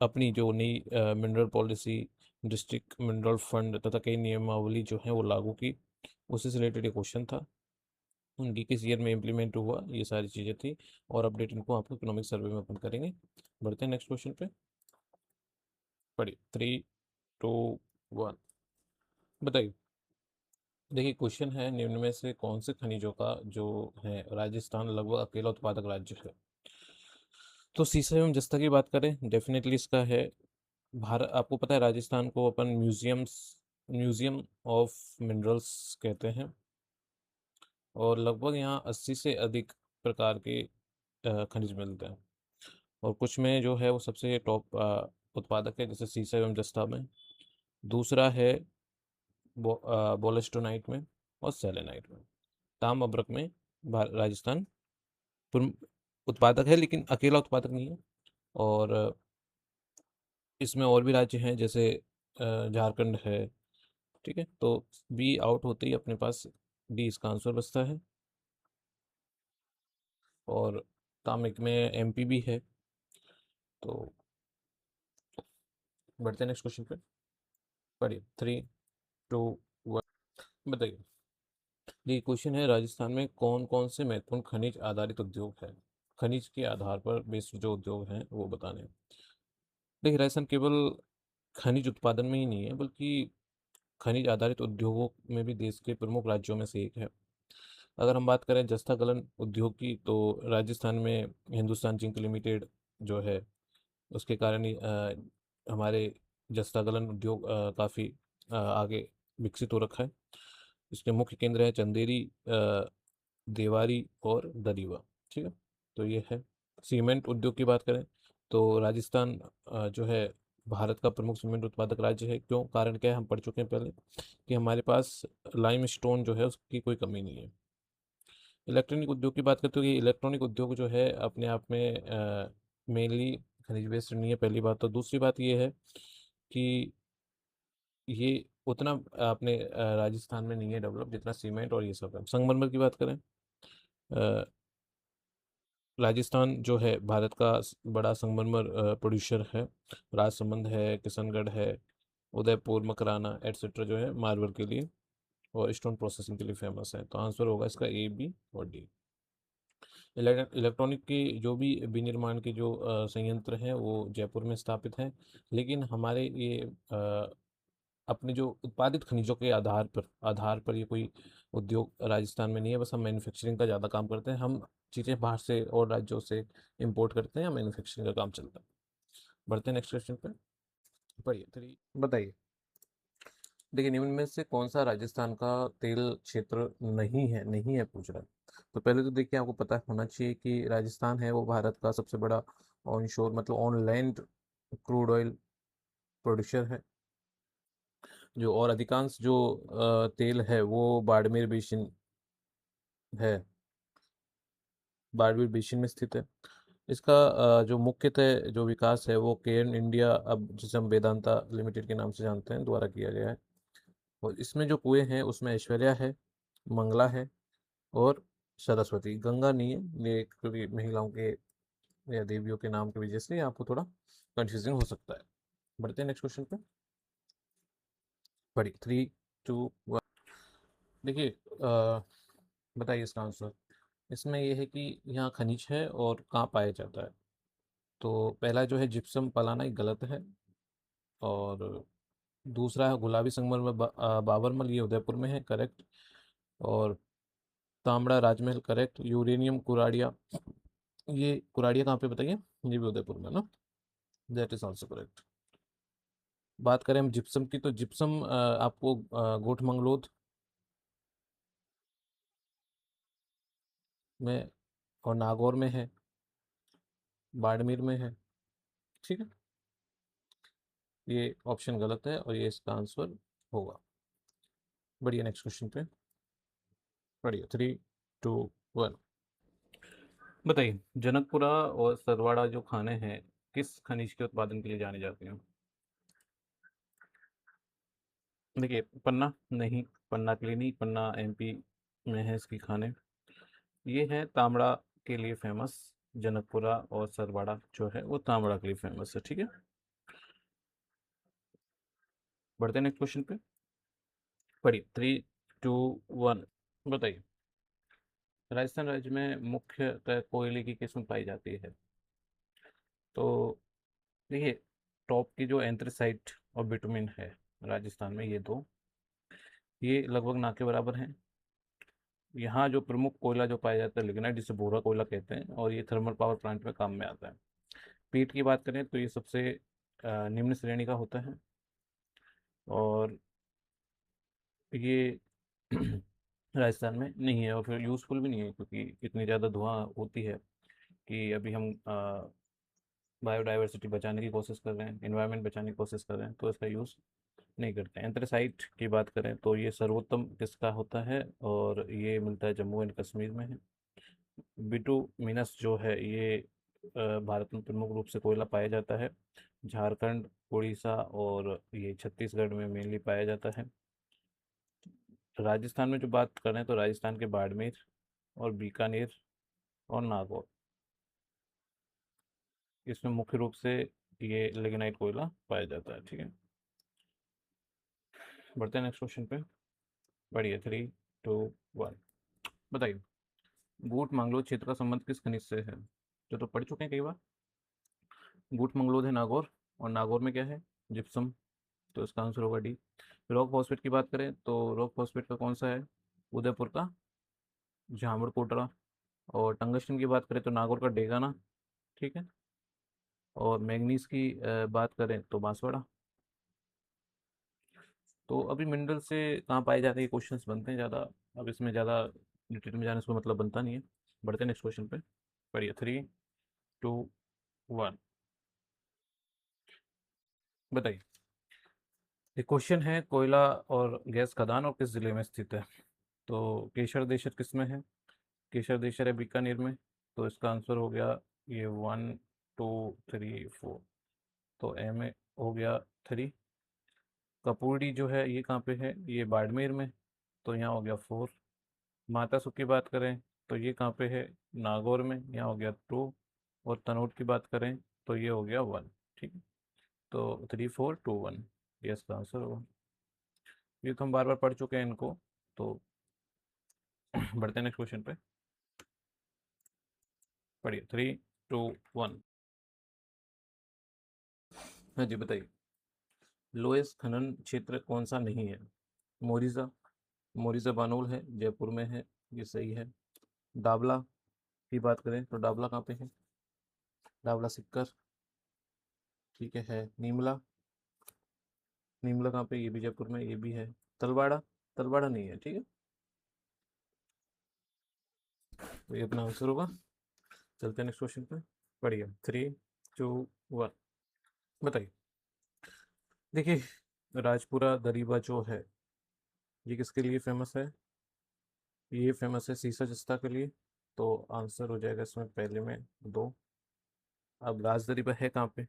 अपनी जो नई mineral policy, district mineral fund तथा कई नियमावली जो है वो लागू की। उसी से रिलेटेड ये क्वेश्चन था, उनकी किस ईयर में इम्प्लीमेंट हुआ, ये सारी चीज़ें थी। और अपडेट इनको आपको इकोनॉमिक सर्वे में अपन करेंगे। बढ़ते हैं नेक्स्ट क्वेश्चन पे। पढ़िए। 3, 2, 1। बताइए। देखिए, क्वेश्चन है निम्न में से कौन से खनिजों का जो है राजस्थान लगभग अकेला उत्पादक राज्य है? तो सीसा एवं जस्ता की बात करें, डेफिनेटली इसका है। भारत, आपको पता है राजस्थान को अपन म्यूजियम ऑफ मिनरल्स कहते हैं, और लगभग यहाँ 80 से अधिक प्रकार के खनिज मिलते हैं। और कुछ में जो है वो सबसे टॉप उत्पादक है, जैसे सीसा एवं जस्ता में। दूसरा है बोलेस्टोनाइट में और सेलेनाइट में। ताम अब्रक में राजस्थान उत्पादक है, लेकिन अकेला उत्पादक नहीं है। और इसमें और भी राज्य हैं, जैसे झारखंड है, ठीक है, तो बी आउट होते ही अपने पास डी इसका आंसर बचता है। और कामिक में एमपी भी है। तो बढ़ते हैं नेक्स्ट क्वेश्चन पे। पढ़िए 3, 2, 1। बताइए, ये क्वेश्चन है, राजस्थान में कौन कौन से महत्वपूर्ण खनिज आधारित उद्योग है? खनिज के आधार पर बेस्ड जो उद्योग हैं वो बताने हैं। देखिए, राजस्थान केवल खनिज उत्पादन में ही नहीं है, बल्कि खनिज आधारित उद्योगों में भी देश के प्रमुख राज्यों में से एक है। अगर हम बात करें जस्ता कलन उद्योग की, तो राजस्थान में हिंदुस्तान जिंक लिमिटेड जो है, उसके कारण ही हमारे जस्ता कलन उद्योग काफ़ी आगे विकसित हो रखा है। इसके मुख्य केंद्र है चंदेरी, देवारी और दरीवा। ठीक है, तो ये है। सीमेंट उद्योग की बात करें तो राजस्थान जो है भारत का प्रमुख सीमेंट उत्पादक राज्य है। क्यों? कारण क्या है, हम पढ़ चुके हैं पहले कि हमारे पास लाइम स्टोन जो है उसकी कोई कमी नहीं है। इलेक्ट्रॉनिक उद्योग की बात करते हुए, इलेक्ट्रॉनिक उद्योग जो है अपने आप में मेनली खनिज बेस्ड नहीं है, पहली बात। तो दूसरी बात ये है कि ये उतना अपने राजस्थान में नहीं है डेवलप जितना सीमेंट और ये सब है। संगमरमर की बात करें, अ, राजस्थान जो है भारत का बड़ा संगमरमर प्रोड्यूसर है। राजसमंद है, किशनगढ़ है, उदयपुर, मकराना एटसेट्रा जो है मार्बल के लिए और स्टोन प्रोसेसिंग के लिए फेमस है। तो आंसर होगा इसका ए, बी और डी। इलेक्ट्रॉनिक की जो भी विनिर्माण के जो संयंत्र हैं वो जयपुर में स्थापित हैं। लेकिन हमारे ये अपने जो उत्पादित खनिजों के आधार पर ये कोई उद्योग राजस्थान में नहीं है। बस हम मैन्युफैक्चरिंग का ज़्यादा काम करते हैं। हम चीज़ें बाहर से और राज्यों से इंपोर्ट करते हैं या मैन्युफैक्चरिंग का काम चलता है। बढ़ते हैं नेक्स्ट क्वेश्चन पे। पढ़िए 3। बताइए, देखिए, निम्न में से कौन सा राजस्थान का तेल क्षेत्र नहीं है पूछ रहा है। तो पहले तो देखिए, आपको पता होना चाहिए कि राजस्थान है वो भारत का सबसे बड़ा ऑन शोर मतलब on land crude oil producer है। जो और अधिकांश जो तेल है वो बाड़मेर बेसिन में स्थित है। इसका जो मुख्यतः जो विकास है वो केन इंडिया, अब जिसे हम वेदांता लिमिटेड के नाम से जानते हैं, द्वारा किया गया है। और इसमें जो कुएं हैं उसमें ऐश्वर्या है, मंगला है और सरस्वती। गंगा नहीं है, ये क्योंकि महिलाओं के या देवियों के नाम की वजह से आपको थोड़ा कंफ्यूजिंग हो सकता है। बढ़ते हैं नेक्स्ट क्वेश्चन पे। पढ़िए 3, 2, 1। देखिए, बताइए इसका आंसर। इसमें यह है कि यहाँ खनिज है और कहाँ पाया जाता है। तो पहला जो है जिप्सम पलाना, ये गलत है। और दूसरा है गुलाबी संगमरमर बाबरमल, ये उदयपुर में है, करेक्ट। और तांबड़ा राजमहल, करेक्ट। यूरेनियम कुराड़िया, ये कुराड़िया कहाँ पे बताइए? ये भी उदयपुर में ना, दैट इज ऑल्सो करेक्ट। बात करें हम जिप्सम की, तो जिप्सम आपको गोठमंगलोद में और नागौर में है, बाड़मेर में है। ठीक है, ये ऑप्शन गलत है और ये इसका आंसर होगा। बढ़िया, नेक्स्ट क्वेश्चन पे। बढ़िया 3, 2, 1। बताइए, जनकपुरा और सरवाड़ा जो खाने हैं किस खनिज के उत्पादन के लिए जाने जाते हैं? देखिए, पन्ना नहीं, पन्ना के लिए नहीं, पन्ना एमपी में है इसकी खाने। ये है तांबड़ा के लिए फेमस। जनकपुरा और सरवाड़ा जो है वो तांबड़ा के लिए फेमस है। ठीक है, बढ़ते हैं नेक्स्ट क्वेश्चन पे। पढ़िए 3, 2, 1। बताइए, राजस्थान राज्य में मुख्यतः कोयले की किस्म पाई जाती है। तो देखिए, टॉप की जो एंथ्रेसाइट और बिटुमिन है राजस्थान में, ये दो, ये लगभग ना के बराबर हैं। यहाँ जो प्रमुख कोयला जो पाया जाता है लिग्नाइट, जिसे भूरा कोयला कहते हैं, और ये थर्मल पावर प्लांट में काम में आता है। पीट की बात करें तो ये सबसे निम्न श्रेणी का होता है। और ये राजस्थान में नहीं है और फिर यूज़फुल भी नहीं है, क्योंकि इतनी ज़्यादा धुआं होती है कि अभी हम बायोडाइवर्सिटी बचाने की कोशिश कर रहे हैं, इन्वायरमेंट बचाने की कोशिश कर रहे हैं, तो इसका यूज़ नहीं करते हैं। एंथ्रेसाइट की बात करें तो ये सर्वोत्तम किसका होता है, और ये मिलता है जम्मू एंड कश्मीर में है। बिटुमिनस जो है ये भारत में प्रमुख रूप से कोयला पाया जाता है। झारखंड, उड़ीसा और ये छत्तीसगढ़ में मेनली पाया जाता है। राजस्थान में जो बात करें तो राजस्थान के बाड़मेर और बीकानेर और नागौर, इसमें मुख्य रूप से ये लिग्नाइट कोयला पाया जाता है। ठीक है, बढ़ते हैं नेक्स्ट क्वेश्चन पे। बढ़िया, 3, 2, 1। बताइए, गूट मंगलोद क्षेत्र का संबंध किस खनिज से है? जो तो पढ़ चुके हैं कई बार। गूट मंगलोद है नागौर, और नागौर में क्या है? जिप्सम। तो इसका आंसर होगा डी। रॉक फॉस्फेट की बात करें तो रॉक फॉस्फेट का कौन सा है? उदयपुर का जामड़ कोटरा। और टंगस्टन की बात करें तो नागौर का डेगाना। ठीक है, और मैग्नीज की बात करें तो बांसवाड़ा। तो अभी मिनरल से कहाँ पाए जाते हैं, क्वेश्चंस बनते हैं ज़्यादा। अब इसमें ज़्यादा डिटेल में जाने से कोई मतलब बनता नहीं है। बढ़ते हैं नेक्स्ट क्वेश्चन पे। पढ़िए, 3, 2, 1। बताइए, ये क्वेश्चन है कोयला और गैस खदान और किस जिले में स्थित है? तो केशर देशर किस में है? केशर देशर है बीकानेर में। तो इसका आंसर हो गया ये 1, 2, 3, 4। तो ए में हो गया 3। कपूरडी जो है ये कहाँ पे है? ये बाड़मेर में। तो यहाँ हो गया 4। माता सुख की बात करें तो ये कहाँ पे है? नागौर में। यहाँ हो गया 2। और तनोट की बात करें तो ये हो गया 1। ठीक है, तो 3, 4, 2, 1 ये इसका आंसर होगा। ये तो हम बार बार पढ़ चुके हैं इनको। तो बढ़ते हैं नेक्स्ट क्वेश्चन पे। पढ़िए, 3, 2, 1। हाँ जी, बताइए, लोएस्ट खनन क्षेत्र कौन सा नहीं है? मोरिजा। मोरिजा बानोल है, जयपुर में है, ये सही है। डाबला की बात करें तो डाबला कहाँ पे है? डाबला सिक्कर। ठीक है, नीमला। नीमला कहाँ पे? ये भी जयपुर में, ये भी है। तलवाड़ा। तलवाड़ा नहीं है। ठीक है, तो ये अपना आंसर होगा। चलते हैं नेक्स्ट क्वेश्चन पे। पढ़िए, 3, 2, 1। बताइए, देखिए, राजपुरा दरीबा जो है ये किसके लिए फेमस है? ये फेमस है सीसा जस्ता के लिए। तो आंसर हो जाएगा इसमें पहले में 2। अब राज दरीबा है कहाँ पे?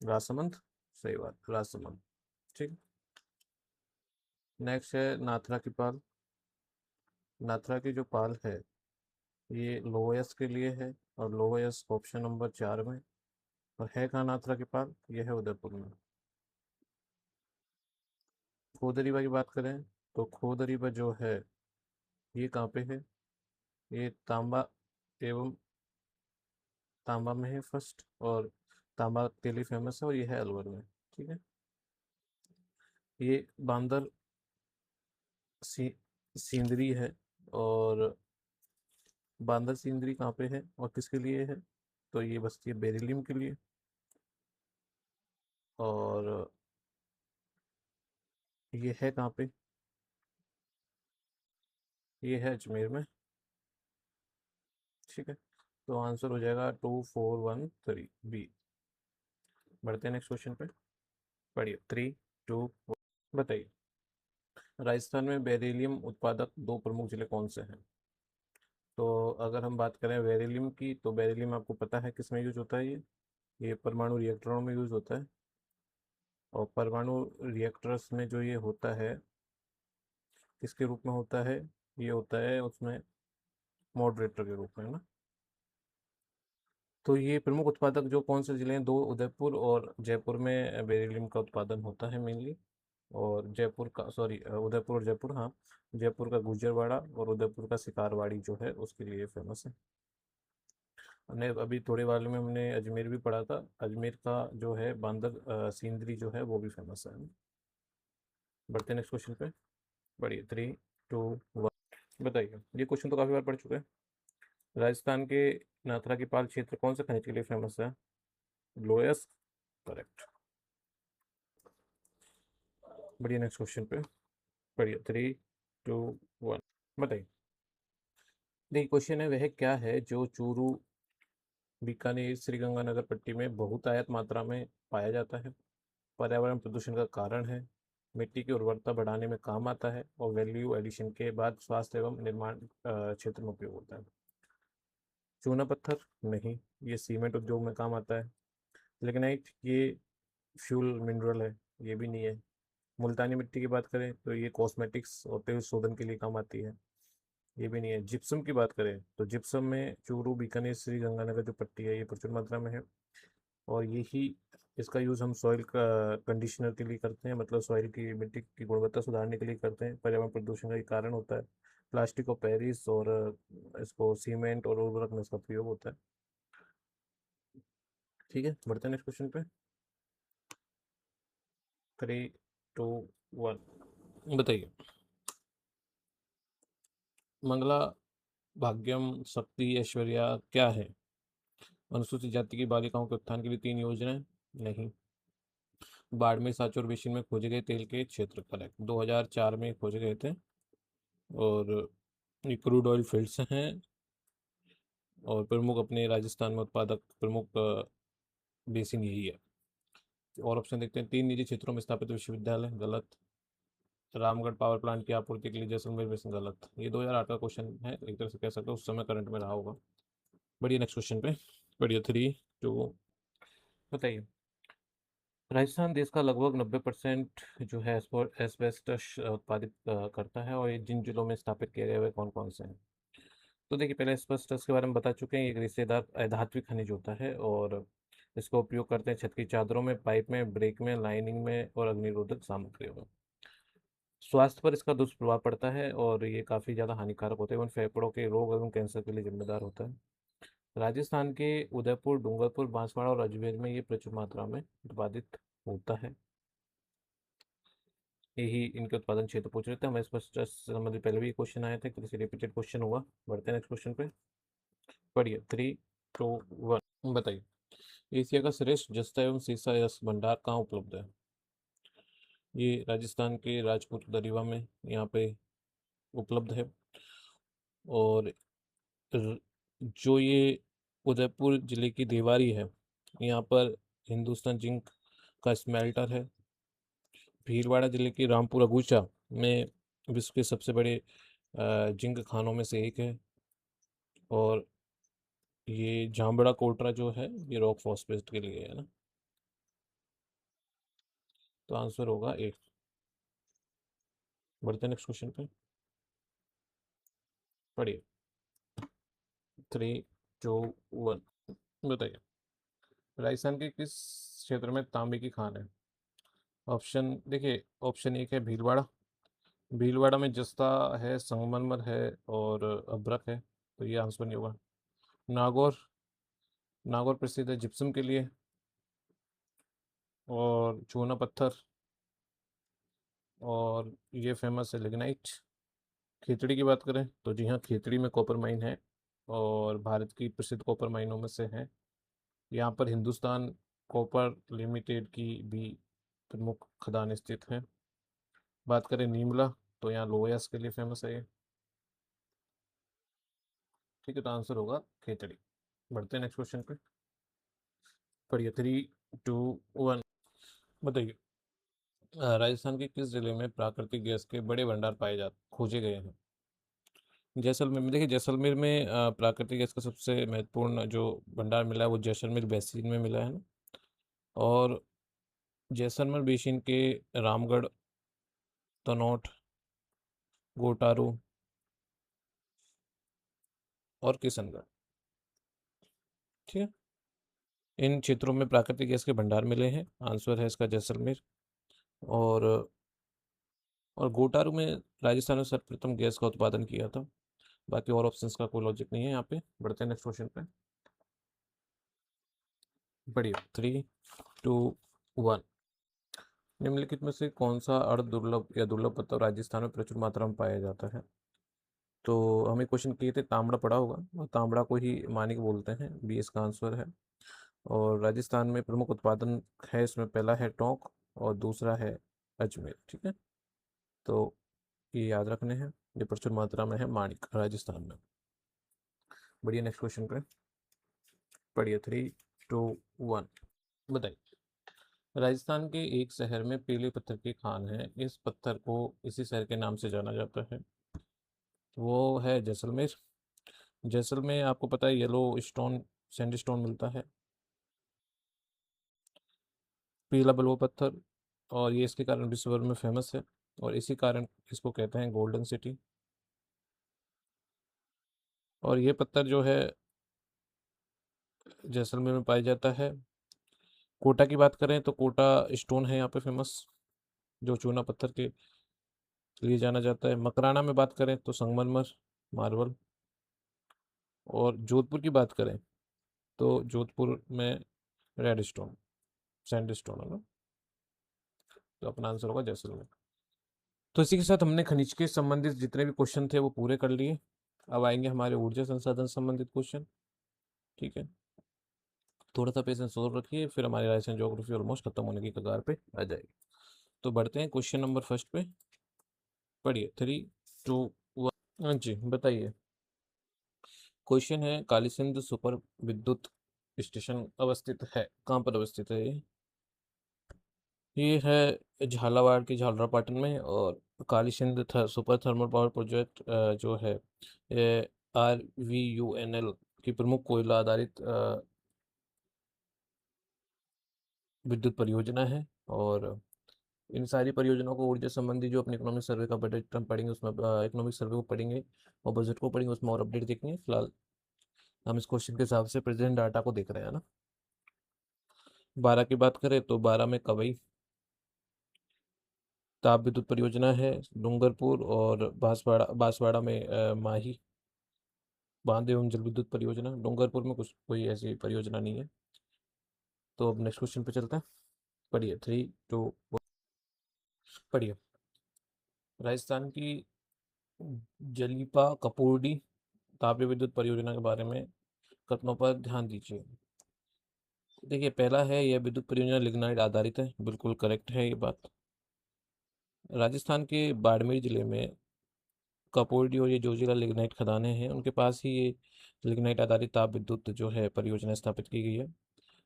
राजसमंद। सही बात, राजसमंद। ठीक। नेक्स्ट है नाथरा की पाल। नाथरा की जो पाल है ये लोएस के लिए है, और लोएस ऑप्शन नंबर 4 में। और है कहाँ नाथरा की पाल? ये है उदयपुर में। खोदरीबा की बात करें तो खोदरीबा जो है ये कहाँ पे है? ये तांबा एवं तांबा में है फर्स्ट, और तांबा के लिए फेमस है, और ये है अलवर में। ठीक है, ये बांदर सी सींदरी है। और बांदर सींदरी कहाँ पे है और किसके लिए है? तो ये बस्ती है बेरिलियम के लिए। और ये है कहाँ पे? ये है अजमेर में। ठीक है, तो आंसर हो जाएगा 2, 4, 1, 3 बी। बढ़ते हैं नेक्स्ट क्वेश्चन पे। पढ़िए, 3, 2। बताइए, राजस्थान में बेरिलियम उत्पादक दो प्रमुख जिले कौन से हैं? तो अगर हम बात करें बेरिलियम की तो बेरिलियम आपको पता है किस में यूज होता है? ये परमाणु रिएक्टरों में यूज होता है। और परमाणु रिएक्टर्स में जो ये होता है किसके रूप में होता है? ये होता है उसमें मॉडरेटर के रूप में, है ना। तो ये प्रमुख उत्पादक जो कौन से जिले हैं? दो, उदयपुर और जयपुर में बेरिलियम का उत्पादन होता है मेनली। और जयपुर का, सॉरी, उदयपुर और जयपुर, हाँ। जयपुर का गुजरवाड़ा और उदयपुर का सिकारवाड़ी जो है उसके लिए फेमस है। हमने अभी थोड़े वाले में हमने अजमेर भी पढ़ा था। अजमेर का जो है बांदर सींदरी जो है वो भी फेमस है। बढ़ते नेक्स्ट क्वेश्चन पे। बढ़िए, 3, 2, 1। बताइए, ये क्वेश्चन तो काफ़ी बार पढ़ चुके हैं। राजस्थान के नाथरा की पाल क्षेत्र कौन से खनिज के लिए फेमस है? लोयस। करेक्ट। बढ़िए, नेक्स्ट क्वेश्चन पे। बढ़िए, 3, 2, 1। बताइए, देखिए, क्वेश्चन है वह क्या है जो चूरू, बीकानेर, श्रीगंगानगर पट्टी में बहुतायत मात्रा में पाया जाता है, पर्यावरण प्रदूषण का कारण है, मिट्टी की उर्वरता बढ़ाने में काम आता है, और वैल्यू एडिशन के बाद स्वास्थ्य एवं निर्माण क्षेत्र में उपयोग होता है? चूना पत्थर नहीं, ये सीमेंट उद्योग में काम आता है। लिग्नाइट ये फ्यूल मिनरल है, ये भी नहीं है। मुल्तानी मिट्टी की बात करें तो ये कॉस्मेटिक्स और तेल शोधन के लिए काम आती है, ये भी नहीं है। जिप्सम की बात करें तो जिप्सम में चूरू, बीकानेर, श्री गंगानगर जो पट्टी है ये प्रचुर मात्रा में है। और यही इसका यूज़ हम सॉइल का कंडीशनर के लिए करते हैं, मतलब सॉइल की मिट्टी की गुणवत्ता सुधारने के लिए करते हैं। पर्यावरण प्रदूषण का ये कारण होता है। प्लास्टिक और पेरिस और इसको सीमेंट और उर्वरक में इसका प्रयोग होता है। ठीक है, बढ़ते हैं नेक्स्ट क्वेश्चन पे। 3, 2, 1, बताइए। मंगला भाग्यम शक्ति ऐश्वर्या क्या है? अनुसूचित जाति की बालिकाओं के उत्थान के लिए 3 योजनाएं? नहीं। बाड़मेर, सांचौर बेसिन में खोजे गए तेल के क्षेत्रफल है, 2004 में खोजे गए थे। और ये क्रूड ऑयल फील्ड्स हैं। और प्रमुख अपने राजस्थान में उत्पादक प्रमुख बेसिन यही है। और ऑप्शन देखते हैं। 3 निजी क्षेत्रों में स्थापित विश्वविद्यालय, गलत। रामगढ़ पावर प्लांट की आपूर्ति के लिए जैसलमेर बेसिन, गलत। ये 2008 का क्वेश्चन है, एक तरह से कह सकते हो उस समय करंट में रहा होगा। बढ़िया, नेक्स्ट क्वेश्चन पे। बढ़िया, 3, 2, बताइए। राजस्थान देश का लगभग 90% जो है एस्बेस्टस उत्पादित करता है, और ये जिन जिलों में स्थापित किए गए हुए कौन कौन से हैं? तो देखिए, पहले एस्बेस्टस के बारे में बता चुके हैं। ये एक रेशेदार अधात्विक खनिज होता है, और इसका उपयोग करते हैं छत की चादरों में, पाइप में, ब्रेक में, लाइनिंग में और अग्निरोधक सामग्रियों में। स्वास्थ्य पर इसका दुष्प्रभाव पड़ता है, और ये काफ़ी ज़्यादा हानिकारक होते हैं, एवं फेफड़ों के रोग एवं कैंसर के लिए जिम्मेदार होता है। राजस्थान के उदयपुर, डूंगरपुर, बांसवाड़ा और अजमेर में ये प्रचुर मात्रा में उत्पादित होता है। यही इनके उत्पादन क्षेत्र पूछ रहे थे हमें। इस पर से संबंधित पहले भी क्वेश्चन आए थे, किसी रिपीटेड क्वेश्चन हुआ। बढ़ते हैं नेक्स्ट क्वेश्चन पे। पढ़िए। 3, 2, 1, बताइए। एशिया का श्रेष्ठ जस्ता एवं सीसा यस भंडार कहाँ उपलब्ध है? ये राजस्थान के राजपूत दरिवा में यहाँ पे उपलब्ध है। और र- जो ये उदयपुर जिले की देवारी है, यहाँ पर हिंदुस्तान जिंक का स्मेल्टर है। भीलवाड़ा जिले के रामपुर अगूचा में विश्व के सबसे बड़े जिंक खानों में से एक है। और ये जामबड़ा कोटरा जो है ये रॉक फॉस्फेट के लिए है ना। तो आंसर होगा ए। बढ़ते नेक्स्ट क्वेश्चन पे। पढ़िए। 3, 2, 1, बताइए। राजस्थान के किस क्षेत्र में तांबे की खान है? ऑप्शन देखिए। ऑप्शन 1 है भीलवाड़ा। भीलवाड़ा में जस्ता है, संगमरमर है और अभ्रक है, तो ये आंसर नहीं होगा। नागौर। नागौर प्रसिद्ध है जिप्सम के लिए और चूना पत्थर, और ये फेमस है लिग्नाइट। खेतड़ी की बात करें तो जी हाँ, खेतड़ी में कॉपर माइन है, और भारत की प्रसिद्ध कॉपर माइनों में से है। यहाँ पर हिंदुस्तान कॉपर लिमिटेड की भी प्रमुख खदान स्थित है। बात करें नीमला, तो यहाँ लोहास के लिए फेमस है ये। ठीक है, तो आंसर होगा खेतड़ी। बढ़ते हैं नेक्स्ट क्वेश्चन पे। पढ़िए। 3, 2, 1, बताइए। राजस्थान के किस जिले में प्राकृतिक गैस के बड़े भंडार पाए जा खोजे गए हैं? जैसलमेर में। देखिए, जैसलमेर में प्राकृतिक गैस का सबसे महत्वपूर्ण जो भंडार मिला है वो जैसलमेर बेसिन में मिला है ना। और जैसलमेर बेसिन के रामगढ़, तनोट, गोटारू और किशनगढ़। ठीक है, इन क्षेत्रों में प्राकृतिक गैस के भंडार मिले हैं। आंसर है इसका जैसलमेर। और गोटारू में राजस्थान में सर्वप्रथम गैस का उत्पादन किया था। बाकी और ऑप्शंस का कोई लॉजिक नहीं है यहाँ पे। बढ़ते हैं नेक्स्ट क्वेश्चन पे। बढ़िया। 3, 2, 1, निम्नलिखित में से कौन सा अर्ध दुर्लभ या दुर्लभ पत्थर राजस्थान में प्रचुर मात्रा में पाया जाता है? तो हमें क्वेश्चन किए थे, तांबड़ा पड़ा होगा, और तांबड़ा को ही मानिक बोलते हैं, बी इसका आंसर है। और राजस्थान में प्रमुख उत्पादन है, इसमें पहला है टोंक और दूसरा है अजमेर। ठीक है, तो ये याद रखने हैं। ये प्रचुर मात्रा में है मानिक राजस्थान में। बढ़िया, नेक्स्ट क्वेश्चन पे। पढ़िए। 3, 2, 1, बताइए। राजस्थान के एक शहर में पीले पत्थर की खान है, इस पत्थर को इसी शहर के नाम से जाना जाता है, वो है जैसलमेर। जैसलमेर आपको पता है येलो स्टोन, सैंडस्टोन मिलता है। पीला बलुआ पत्थर, और ये इसके कारण विश्व भर में फेमस है, और इसी कारण इसको कहते हैं गोल्डन सिटी। और ये पत्थर जो है जैसलमेर में पाया जाता है। कोटा की बात करें तो कोटा स्टोन है यहाँ पे फेमस, जो चूना पत्थर के लिए जाना जाता है। मकराना में बात करें तो संगमरमर, मार्बल। और जोधपुर की बात करें तो जोधपुर में रेड स्टोन, सैंड स्टोन है ना। तो अपना आंसर होगा जैसलमेर। तो इसी के साथ हमने खनिज के संबंधित जितने भी क्वेश्चन थे वो पूरे कर लिए। अब आएंगे हमारे ऊर्जा संसाधन संबंधित क्वेश्चन। ठीक है, थोड़ा सा पेशेंस और रखिए, फिर हमारी राजस्थान ज्योग्राफी ऑलमोस्ट खत्म होने की कगार पे आ जाएगी। तो बढ़ते हैं क्वेश्चन नंबर फर्स्ट पे। पढ़िए, 3, 2, 1। हाँ जी, बताइए। क्वेश्चन है, काली सिंध सुपर विद्युत स्टेशन अवस्थित है, कहाँ पर अवस्थित है ये है झालावाड़ के झालरापाटन में। और Kali Sindh super thermal power project जो है ये RVUNL की प्रमुख कोयला आधारित विद्युत परियोजना है। और इन सारी परियोजनाओं को ऊर्जा संबंधी जो अपने इकोनॉमिक सर्वे का बजट हम पढ़ेंगे उसमें, इकोनॉमिक सर्वे को पढ़ेंगे और बजट को पढ़ेंगे, उसमें और अपडेट देखेंगे। फिलहाल हम इस क्वेश्चन के हिसाब से प्रेजेंट डाटा को देख रहे हैं ना। 12 की बात करें तो 12 में कवई ताप विद्युत परियोजना है। डूंगरपुर और बांसवाड़ा बांसवाड़ा में माही बांध एवं जल विद्युत परियोजना। डूंगरपुर में कुछ कोई ऐसी परियोजना नहीं है। तो अब नेक्स्ट क्वेश्चन पे चलते हैं। पढ़िए, 3, 2, पढ़िए। राजस्थान की जलीपा कपूर्डी तापीय विद्युत परियोजना के बारे में कथनों पर ध्यान दीजिए। देखिए, पहला है यह विद्युत परियोजना लिग्नाइट आधारित है, बिल्कुल करेक्ट है ये बात। राजस्थान के बाड़मेर जिले में कपोर्डी और ये जोजिला लिग्नाइट खदानें हैं, उनके पास ही ये लिग्नाइट आधारित ताप विद्युत जो है परियोजना स्थापित की गई है।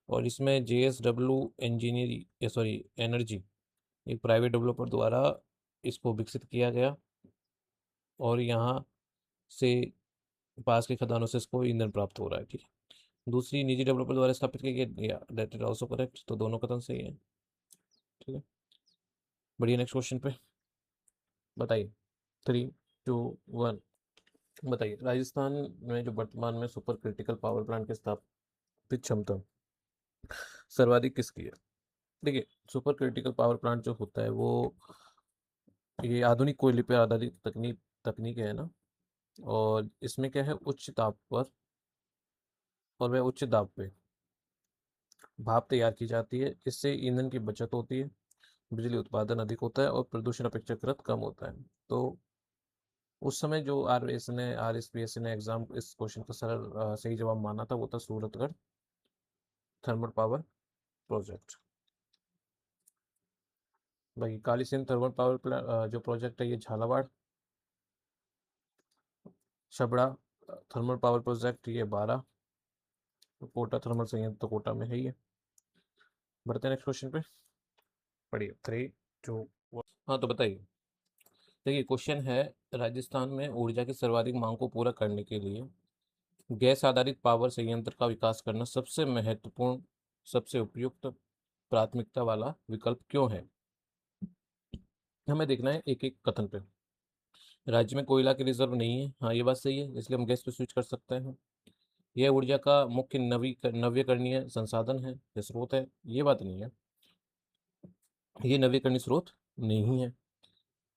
और इसमें JSW इंजीनियरी सॉरी एनर्जी, एक प्राइवेट डेवलपर द्वारा इसको विकसित किया गया। और यहाँ से पास के खदानों से इसको ईंधन प्राप्त हो रहा है। ठीक है, दूसरी निजी डेवलपर द्वारा स्थापित की गई, दैट इज ऑल्सो करेक्ट। तो दोनों कथन सही है। ठीक है, बढ़िया। नेक्स्ट क्वेश्चन पे बताइए, 3, 2, 1। बताइए, राजस्थान में जो वर्तमान में सुपर क्रिटिकल पावर प्लांट की स्थापित क्षमता सर्वाधिक किसकी है। देखिए, सुपर क्रिटिकल पावर प्लांट जो होता है वो ये आधुनिक कोयले पर आधारित तकनीक है ना। और इसमें क्या है, उच्च ताप पर और वह उच्च दाब पे भाप तैयार की जाती है। इससे ईंधन की बचत होती है, बिजली उत्पादन अधिक होता है और प्रदूषण अपेक्षाकृत कम होता है। तो उस समय जो RSPSC ने एग्जाम इस क्वेश्चन का सरल सही जवाब माना था वो था सूरतगढ़ थर्मल पावर प्रोजेक्ट। भाई, काली सिंध थर्मल पावर जो प्रोजेक्ट है ये Jhalawar. Chhabra thermal power project ये 12। कोटा थर्मल संयंत्र तो कोटा में है ही है। बढ़ते हैं नेक्स्ट क्वेश्चन पे। पढ़िए, 3, 2, 1। हाँ, तो बताइए। देखिए, क्वेश्चन है, राजस्थान में ऊर्जा की सर्वाधिक मांग को पूरा करने के लिए गैस आधारित पावर संयंत्र का विकास करना सबसे महत्वपूर्ण, सबसे उपयुक्त प्राथमिकता वाला विकल्प क्यों है। हमें देखना है एक एक कथन पे। राज्य में कोयला के रिजर्व नहीं है, हाँ ये बात सही है, इसलिए हम गैस पे स्विच कर सकते हैं। यह ऊर्जा का मुख्य नवीकरणीय संसाधन है या स्रोत है, ये बात नहीं है, ये नवीकरणीय स्रोत नहीं है।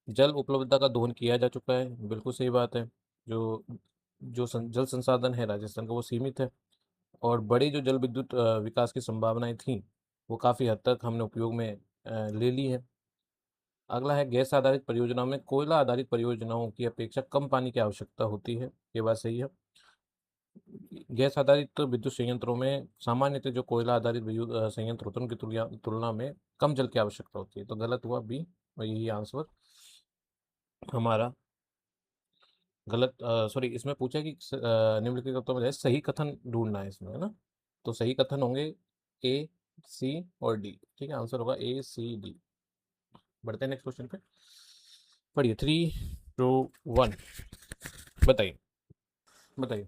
जल उपलब्धता का दोहन किया जा चुका है, बिल्कुल सही बात है। जो जल संसाधन है राजस्थान का वो सीमित है। और बड़ी जो जल विद्युत विकास की संभावनाएं थी वो काफ़ी हद तक हमने उपयोग में ले ली है। अगला है, गैस आधारित परियोजनाओं में कोयला आधारित परियोजनाओं की अपेक्षा कम पानी की आवश्यकता होती है, ये बात सही है। गैस आधारित विद्युत संयंत्रों में सामान्यतः जो कोयला आधारित विद्युत संयंत्र होते हैं उनकी तुलना में कम जल की आवश्यकता होती है। तो गलत हुआ बी, और यही आंसर हमारा गलत। सॉरी, इसमें पूछा कि निम्नलिखित का उत्तर है, सही कथन ढूंढना है इसमें, है ना। तो सही कथन होंगे A, C और D। ठीक है, आंसर होगा A, C, D। बढ़ते हैं नेक्स्ट क्वेश्चन पे। पढ़िए, 3, 2, 1। बताइए, बताइए।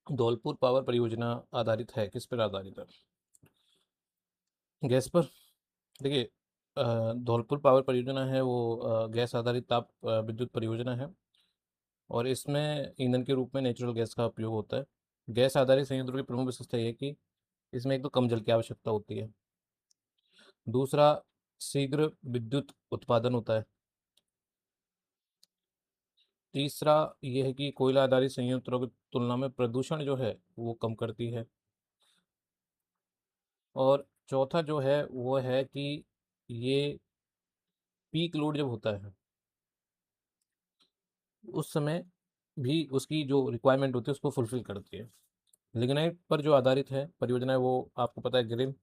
धौलपुर पावर परियोजना आधारित है, किस पर आधारित है। गैस पर। देखिए, धौलपुर पावर परियोजना है वो गैस आधारित ताप विद्युत परियोजना है, और इसमें ईंधन के रूप में नेचुरल गैस का उपयोग होता है। गैस आधारित संयंत्रों की प्रमुख विशेषता ये है कि इसमें एक तो कम जल की आवश्यकता होती है, दूसरा शीघ्र विद्युत उत्पादन होता है, तीसरा ये है कि कोयला आधारित संयंत्रों की तुलना में प्रदूषण जो है वो कम करती है, और चौथा जो है वो है कि ये पीक लोड जब होता है उस समय भी उसकी जो रिक्वायरमेंट होती है उसको फुलफिल करती है। लिग्नाइट पर जो आधारित है परियोजना है वो आपको पता है ग्रिल।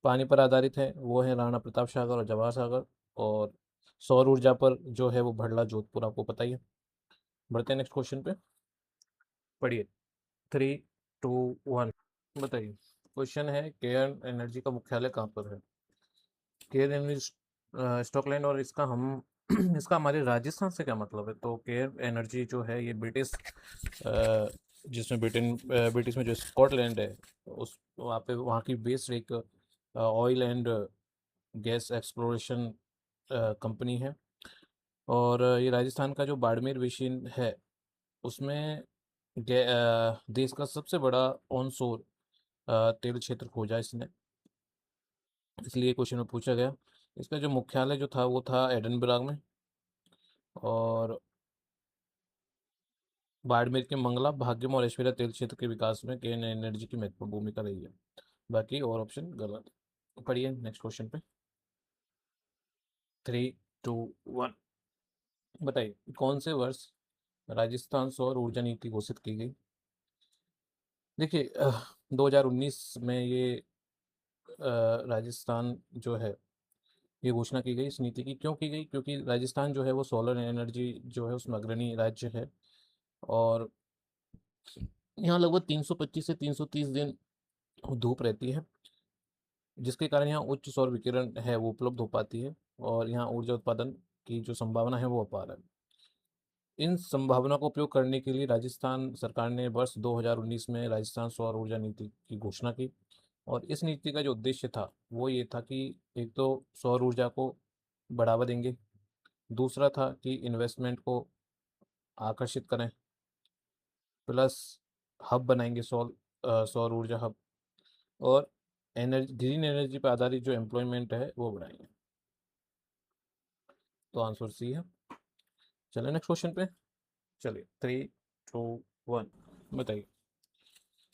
पानी पर आधारित है वो है राणा प्रताप सागर और जवाहर सागर। और सौर ऊर्जा पर जो है वो भड़ला जोधपुर, आपको पता ही है। बढ़ते हैं नेक्स्ट क्वेश्चन पे, पढ़िए। 3, 2, 1, बताइए। क्वेश्चन है केयर एनर्जी का मुख्यालय कहाँ पर है? केयर एनर्जी स्टॉकलैंड, और इसका हम इसका हमारे राजस्थान से क्या मतलब है? तो केयर एनर्जी जो है ये ब्रिटिश जिसमें ब्रिटिश में जो स्कॉटलैंड है उस वहाँ पे वहाँ की बेस्ड एक oil and gas exploration company है। और ये राजस्थान का जो बाड़मेर बेसिन है उसमें देश का सबसे बड़ा ऑनशोर तेल क्षेत्र खोजा इसने, इसलिए क्वेश्चन में पूछा गया। इसका जो मुख्यालय जो था वो था एडनबर्ग में। और बाड़मेर के मंगला, भाग्यम और ऐश्वर्या तेल क्षेत्र के विकास में केन एनर्जी की महत्वपूर्ण भूमिका रही है। बाकी और ऑप्शन गलत। पढ़िए नेक्स्ट क्वेश्चन पे। 3, 2, 1, बताइए कौन से वर्ष राजस्थान सौर ऊर्जा नीति घोषित की गई? देखिए 2019 में ये राजस्थान जो है ये घोषणा की गई इस नीति की। क्यों की गई? क्योंकि राजस्थान जो है वो सोलर एनर्जी जो है उसमें अग्रणी राज्य है, और यहाँ लगभग 325 से 330 दिन धूप रहती है, जिसके कारण यहाँ उच्च सौर विकिरण है वो उपलब्ध हो पाती है, और यहाँ ऊर्जा उत्पादन की जो संभावना है वो अपार है। इन संभावना को उपयोग करने के लिए राजस्थान सरकार ने वर्ष 2019 में राजस्थान सौर ऊर्जा नीति की घोषणा की। और इस नीति का जो उद्देश्य था वो ये था कि एक तो सौर ऊर्जा को बढ़ावा देंगे, दूसरा था कि इन्वेस्टमेंट को आकर्षित करें, प्लस हब बनाएंगे सौर ऊर्जा हब, और एनर्जी ग्रीन एनर्जी पर आधारित जो एम्प्लॉयमेंट है वो बढ़ाएंगे। तो आंसर सी है। चलिए नेक्स्ट क्वेश्चन पे, चलिए 3, 2, 1, बताइए।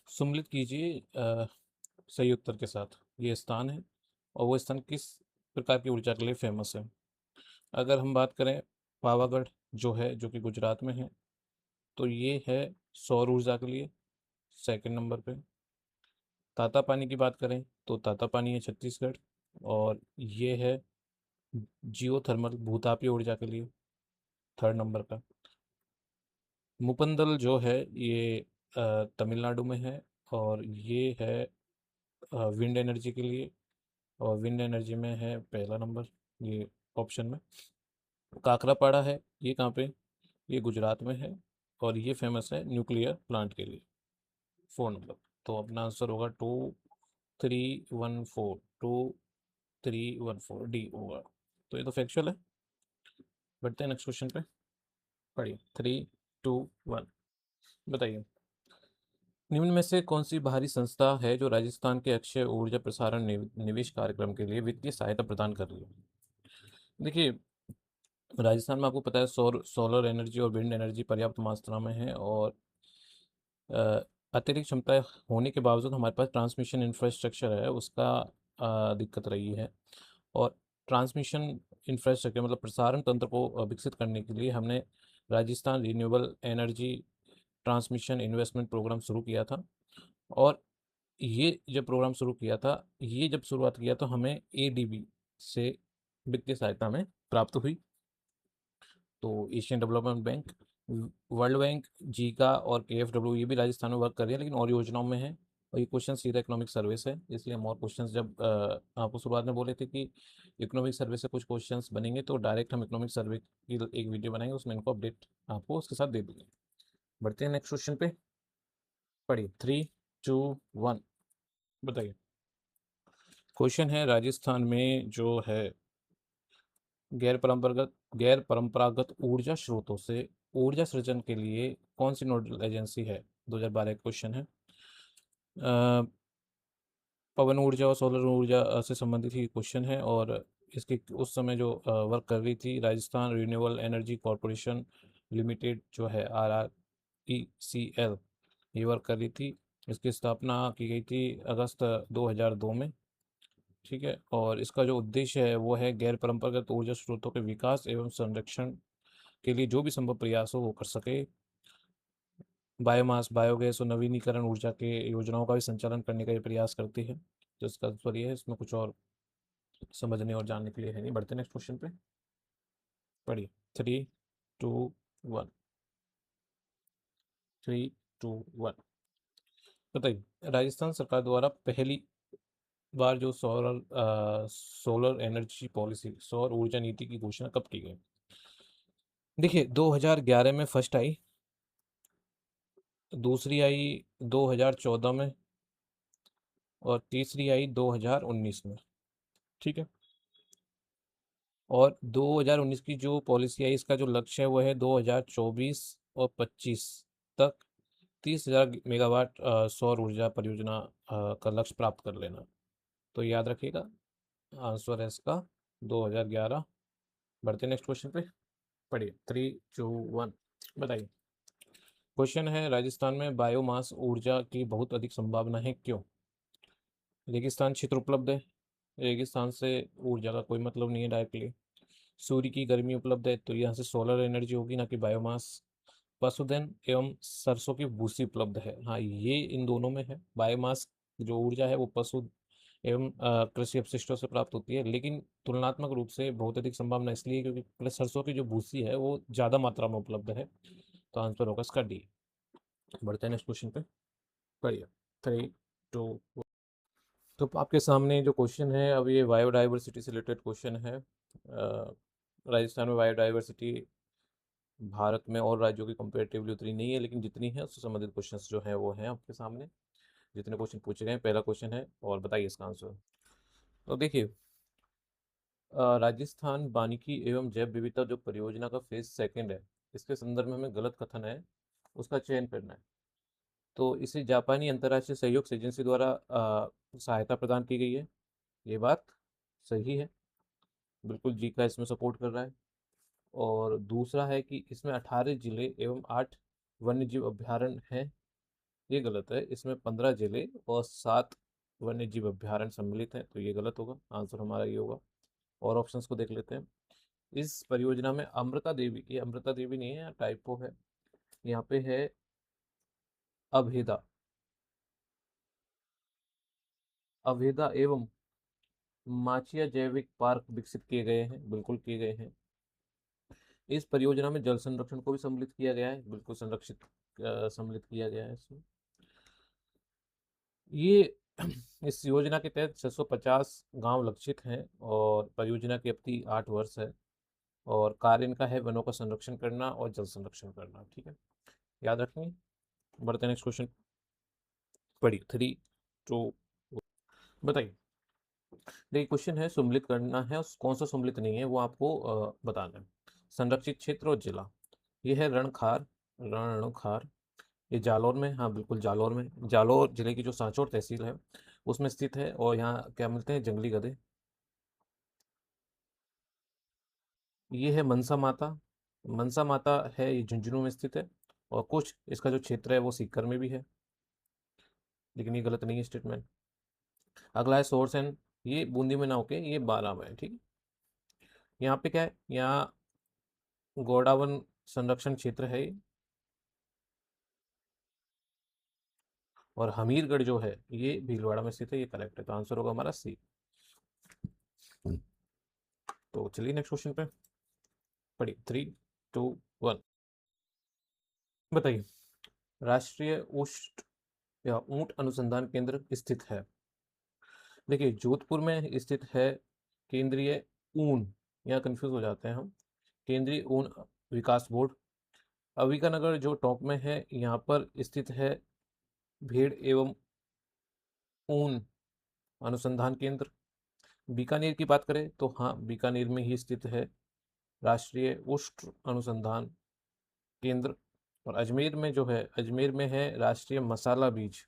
सम्मिलित कीजिए सही उत्तर के साथ ये स्थान है, और वो स्थान किस प्रकार की ऊर्जा के लिए फेमस है? अगर हम बात करें पावागढ़ जो है जो कि गुजरात में है, तो ये है सौर ऊर्जा के लिए सेकंड नंबर पे। ताता पानी की बात करें तो ताता पानी है छत्तीसगढ़, और ये है जियो थर्मल भूतापीय ऊर्जा के लिए थर्ड नंबर का। मुपंदल जो है ये तमिलनाडु में है, और ये है विंड एनर्जी के लिए, और विंड एनर्जी में है पहला नंबर ये ऑप्शन में। काकरापाड़ा है ये कहाँ पे? ये गुजरात में है, और ये फेमस है न्यूक्लियर प्लांट के लिए, 4 नंबर। तो अपना आंसर होगा 2, 3, 1, 4, 2, 3, 1, 4 डी होगा। तो ये तो फैक्चुअल है। बढ़ते हैं नेक्स्ट क्वेश्चन पे, पढ़िए। 3, 2, 1, बताइए। निम्न में से कौन सी बाहरी संस्था है जो राजस्थान के अक्षय ऊर्जा प्रसारण निवेश कार्यक्रम के लिए वित्तीय सहायता प्रदान कर रही है? देखिए राजस्थान में आपको पता है सोलर एनर्जी और विंड एनर्जी पर्याप्त मात्रा में है, और अतिरिक्त क्षमता होने के बावजूद हमारे पास ट्रांसमिशन इंफ्रास्ट्रक्चर है उसका दिक्कत रही है। और ट्रांसमिशन इंफ्रास्ट्रक्चर मतलब प्रसारण तंत्र को विकसित करने के लिए हमने Rajasthan renewable energy transmission investment programme शुरू किया था। और ये जब प्रोग्राम शुरू किया था, ये जब शुरुआत किया तो हमें एडीबी से वित्तीय सहायता में प्राप्त हुई। तो Asian development bank, world bank, Zika और केएफडब्ल्यू ये भी राजस्थान में वर्क कर रही है, लेकिन और योजनाओं में है। और ये क्वेश्चन सीधा इकोनॉमिक सर्वे से है, इसलिए हम और क्वेश्चंस जब आपको शुरुआत में बोले थे कि इकोनॉमिक सर्वे से कुछ क्वेश्चंस बनेंगे, तो डायरेक्ट हम इकोनॉमिक सर्वे की एक वीडियो बनाएंगे, उसमें इनको अपडेट आपको उसके साथ दे देंगे। बढ़ते हैं नेक्स्ट क्वेश्चन पे, पढ़िए। 3, 2, 1, बताइए। क्वेश्चन है राजस्थान में जो है गैर परंपरागत ऊर्जा स्रोतों से ऊर्जा सृजन के लिए कौन सी नोडल एजेंसी है? 2012 का क्वेश्चन है। पवन ऊर्जा और सोलर ऊर्जा से संबंधित ही क्वेश्चन है। और इसके उस समय जो वर्क कर रही थी, Rajasthan renewable energy corporation limited जो है, RRECL, ये वर्क कर रही थी। इसकी स्थापना की गई थी अगस्त 2002 में। ठीक है। और इसका जो उद्देश्य है वो है गैर परंपरागत ऊर्जा स्रोतों के विकास एवं संरक्षण के लिए जो भी संभव प्रयास हो वो कर सके। बायोमास, बायोगैस और नवीनीकरण ऊर्जा के योजनाओं का भी संचालन करने का ये प्रयास करती है। तो इसका उत्तर ये है, इसमें कुछ और समझने और जानने के लिए है नहीं। बढ़ते नेक्स्ट क्वेश्चन पे। पढ़िए। 3, 2, 1। 3, 2, 1। बताइए, राजस्थान सरकार द्वारा पहली बार जो सोलर एनर्जी पॉलिसी, सौर ऊर्जा नीति की घोषणा कब की गई? देखिए, 2011 में फर्स्ट आई, दूसरी आई 2014 में, और तीसरी आई 2019 में। ठीक है। और 2019 की जो पॉलिसी आई, इसका जो लक्ष्य है वो है 2024 और 25 तक 30,000 मेगावाट सौर ऊर्जा परियोजना का लक्ष्य प्राप्त कर लेना। तो याद रखिएगा, आंसर है इसका 2011। बढ़ते नेक्स्ट क्वेश्चन पे। पढ़िए। 3, 2, 1। बताइए। क्वेश्चन है, राजस्थान में बायोमास ऊर्जा की बहुत अधिक संभावना है, क्यों? रेगिस्तान क्षेत्र उपलब्ध है, रेगिस्तान से ऊर्जा का कोई मतलब नहीं है डायरेक्टली। सूर्य की गर्मी उपलब्ध है, तो यहाँ से सोलर एनर्जी होगी, ना कि बायोमास। पशुधन एवं सरसों की भूसी उपलब्ध है। हाँ, ये इन दोनों में है। बायोमास जो ऊर्जा है वो पशु एवं कृषि अपशिष्टों से प्राप्त होती है, लेकिन तुलनात्मक रूप से बहुत अधिक संभावना इसलिए क्योंकि प्लस सरसों की जो भूसी है वो ज़्यादा मात्रा में उपलब्ध है। तो आंसर होगा इसका डी। बढ़ते हैं नेक्स्ट क्वेश्चन पे। पढ़िए। 3, 2। तो आपके सामने जो क्वेश्चन है अब, ये बायोडाइवर्सिटी से रिलेटेड क्वेश्चन है। राजस्थान में बायोडाइवर्सिटी भारत में और राज्यों की कंपेरेटिवली उतनी नहीं है, लेकिन जितनी है उससे संबंधित क्वेश्चंस जो हैं वो हैं आपके सामने। जितने क्वेश्चन पूछे गए हैं, पहला क्वेश्चन है और बताइए इसका आंसर। तो देखिए, राजस्थान वानिकी एवं जैव विविधता जो परियोजना का फेज सेकंड है, इसके संदर्भ में हमें गलत कथन है उसका चयन करना है। तो इसे जापानी अंतर्राष्ट्रीय सहयोग एजेंसी द्वारा सहायता प्रदान की गई है, ये बात सही है। बिल्कुल जी का इसमें सपोर्ट कर रहा है। और दूसरा है कि इसमें 18 जिले एवं 8 वन्य जीव अभ्यारण्य हैं, ये गलत है। इसमें 15 जिले और 7 वन्य जीव अभ्यारण्य सम्मिलित हैं, तो ये गलत होगा। आंसर हमारा ये होगा। और ऑप्शंस को देख लेते हैं। इस परियोजना में अमृता देवी, ये अमृता देवी नहीं है, टाइपो है। यहाँ पे है अभेदा, अभेदा एवं माचिया जैविक पार्क विकसित किए गए हैं, बिल्कुल किए गए हैं। इस परियोजना में जल संरक्षण को भी सम्मिलित किया गया है, बिल्कुल संरक्षित सम्मिलित किया गया है इसमें। ये इस योजना के तहत 650 गांव लक्षित हैं और परियोजना की अवधि 8 वर्ष है। और कार्य इनका है वनों का संरक्षण करना और जल संरक्षण करना। ठीक है, याद रखेंगे। बढ़ते नेक्स्ट क्वेश्चन। पढ़िए। 3, 2। बताइए। देखिए, क्वेश्चन है सम्मिलित करना है, और कौन सा सम्मिलित नहीं है वो आपको बताना है। संरक्षित क्षेत्र और जिला, ये है रणखार, रणखार। ये जालौर में, हाँ बिल्कुल जालौर में, जालौर जिले की जो सांचौर तहसील है उसमें स्थित है। और यहाँ क्या मिलते हैं? जंगली गधे। ये है मनसा माता, मनसा माता है, ये झुंझुनू में स्थित है। और कुछ इसका जो क्षेत्र है वो सीकर में भी है, लेकिन ये गलत नहीं है स्टेटमेंट। अगला है सोरसन, ये बूंदी में ना होके ये बारा में है। ठीक है। यहाँ पे क्या है? यहाँ गोडावन संरक्षण क्षेत्र है ये। और हमीरगढ़ जो है ये भीलवाड़ा में स्थित है, ये करेक्ट है। तो आंसर होगा हमारा सी। तो चलिए नेक्स्ट क्वेश्चन पे। पढ़िए। 3, 2, 1। बताइए, राष्ट्रीय ऊष्ट या ऊंट अनुसंधान केंद्र स्थित है? देखिए, जोधपुर में स्थित है केंद्रीय ऊन, यहाँ कंफ्यूज हो जाते हैं हम, केंद्रीय ऊन विकास बोर्ड। अविकानगर जो टॉप में है, यहाँ पर स्थित है भेड़ एवं ऊन अनुसंधान केंद्र। बीकानेर की बात करें तो हाँ, बीकानेर में ही स्थित है राष्ट्रीय उष्ण अनुसंधान केंद्र, और अजमेर में जो है, अजमेर में है राष्ट्रीय मसाला बीज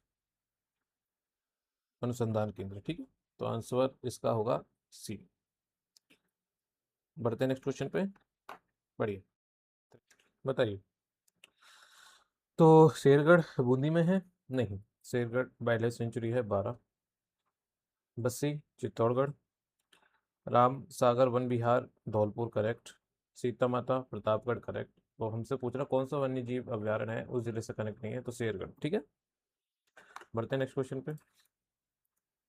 अनुसंधान केंद्र। ठीक है, तो आंसर इसका होगा सी। बढ़ते हैं नेक्स्ट क्वेश्चन पे, पढ़िए, बताइए। तो शेरगढ़ बूंदी में है? नहीं, शेरगढ़ वाइल्ड लाइफ सेंचुरी है 12। बस्सी चित्तौड़गढ़। राम सागर वन विहार धौलपुर करेक्ट। सीता माता प्रतापगढ़ करेक्ट। तो हमसे पूछ रहा कौन सा वन्य जीव अभ्यारण्य है, उस जिले से कनेक्ट नहीं है, तो शेरगढ़। ठीक है, बढ़ते हैं नेक्स्ट क्वेश्चन पे,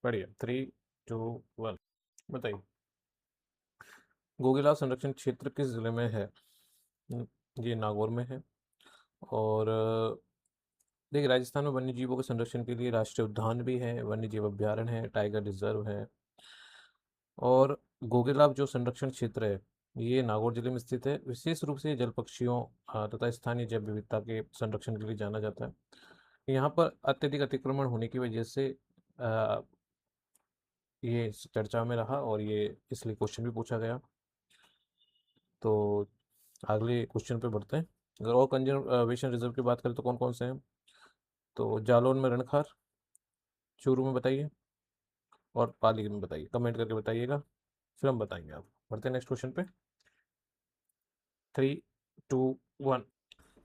पढ़िए। 3, 2, 1, बताइए। गोगिला संरक्षण क्षेत्र किस जिले में है? ये नागौर में है। और देखिए, राजस्थान में वन्य जीवों के संरक्षण के लिए राष्ट्रीय उद्यान भी है, वन्य जीव अभ्यारण्य है, टाइगर रिजर्व है। और गोगिला जो संरक्षण क्षेत्र है, ये नागौर जिले में स्थित है। विशेष रूप से जल पक्षियों तथा स्थानीय जैव विविधता के संरक्षण के लिए जाना जाता है। यहाँ पर अत्यधिक अतिक्रमण होने की वजह से अ, ये चर्चा में रहा, और ये इसलिए क्वेश्चन भी पूछा गया। तो अगले क्वेश्चन पे बढ़ते हैं। अगर और कंजर्वेशन रिजर्व की बात करें तो कौन कौन से हैं? तो जालौन में रणखार, चूरू में बताइए, और पाली में बताइए, कमेंट करके बताइएगा, फिर हम बताएंगे। आप बढ़ते हैं नेक्स्ट क्वेश्चन पे। 3, 2, 1,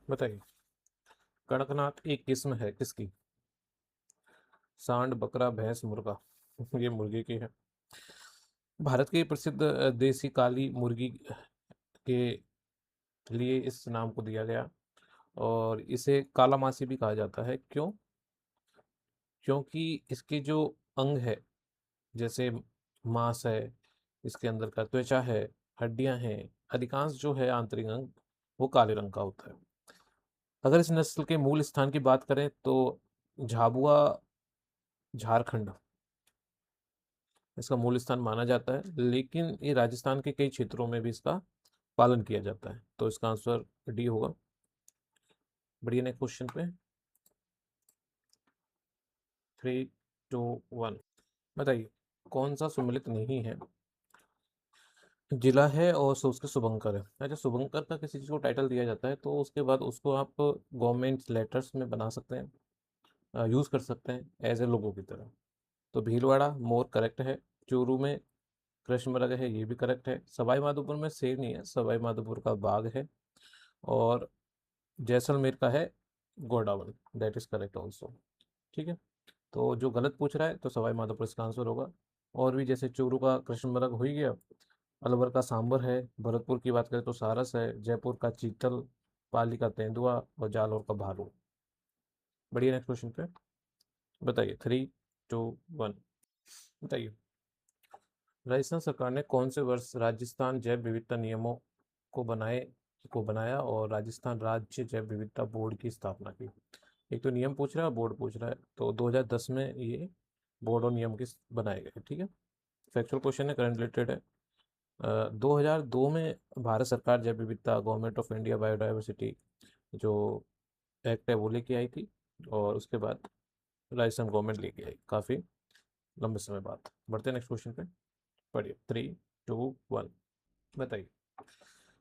बताइए। कड़कनाथ एक किस्म है किसकी? सांड, बकरा, भैंस, मुर्गा। ये मुर्गे की है। भारत की प्रसिद्ध देसी काली मुर्गी के लिए इस नाम को दिया गया, और इसे काला मासी भी कहा जाता है। क्यों? क्योंकि इसके जो अंग है, जैसे मांस है, इसके अंदर का त्वचा है, हड्डियां हैं, अधिकांश जो है आंतरिक अंग, वो काले रंग का होता है। अगर इस नस्ल के मूल स्थान की बात करें तो झाबुआ, झारखंड इसका मूल स्थान माना जाता है, लेकिन ये राजस्थान के कई क्षेत्रों में भी इसका पालन किया जाता है। तो इसका आंसर डी होगा। बढ़िया, नेक्स्ट क्वेश्चन पे। 3, 2, 1, बताइए। कौन सा सुमेलित नहीं है? जिला है और सो उसके शुभंकर है। अच्छा, शुभंकर का किसी चीज़ को टाइटल दिया जाता है तो उसके बाद उसको आप गवर्नमेंट लेटर्स में बना सकते हैं, यूज़ कर सकते हैं एज ए लोगों की तरह। तो भीलवाड़ा मोर करेक्ट है। चूरू में कृष्णमृग है, ये भी करेक्ट है। सवाई माधोपुर में शेर नहीं है, सवाई माधोपुर का बाघ है। और जैसलमेर का है godown, that is correct also. ठीक है, तो जो गलत पूछ रहा है तो सवाई माधोपुर इसका आंसर होगा। और भी जैसे चूरू का कृष्णमृग हो ही गया, अलवर का सांबर है, भरतपुर की बात करें तो सारस है, जयपुर का चीतल, पाली का तेंदुआ, और जालौर का भालू। बढ़िया, नेक्स्ट क्वेश्चन पे बताइए। 3, 2, 1, बताइए। राजस्थान सरकार ने कौन से वर्ष राजस्थान जैव विविधता नियमों को बनाए को बनाया और राजस्थान राज्य जैव विविधता बोर्ड की स्थापना की? एक तो नियम पूछ रहा है, बोर्ड पूछ रहा है। तो 2010 में ये बोर्ड और नियम के बनाए गए। ठीक है, फैक्चुअल क्वेश्चन है, करंट रिलेटेड है। 2002 में भारत सरकार जैव विविधता, गवर्नमेंट ऑफ इंडिया बायोडाइवर्सिटी जो एक्ट है वो लेके आई थी, और उसके बाद राजस्थान गवर्नमेंट लेके आई काफ़ी लंबे समय बाद। बढ़ते हैं नेक्स्ट क्वेश्चन पे, पढ़िए। 3, 2, 1, बताइए।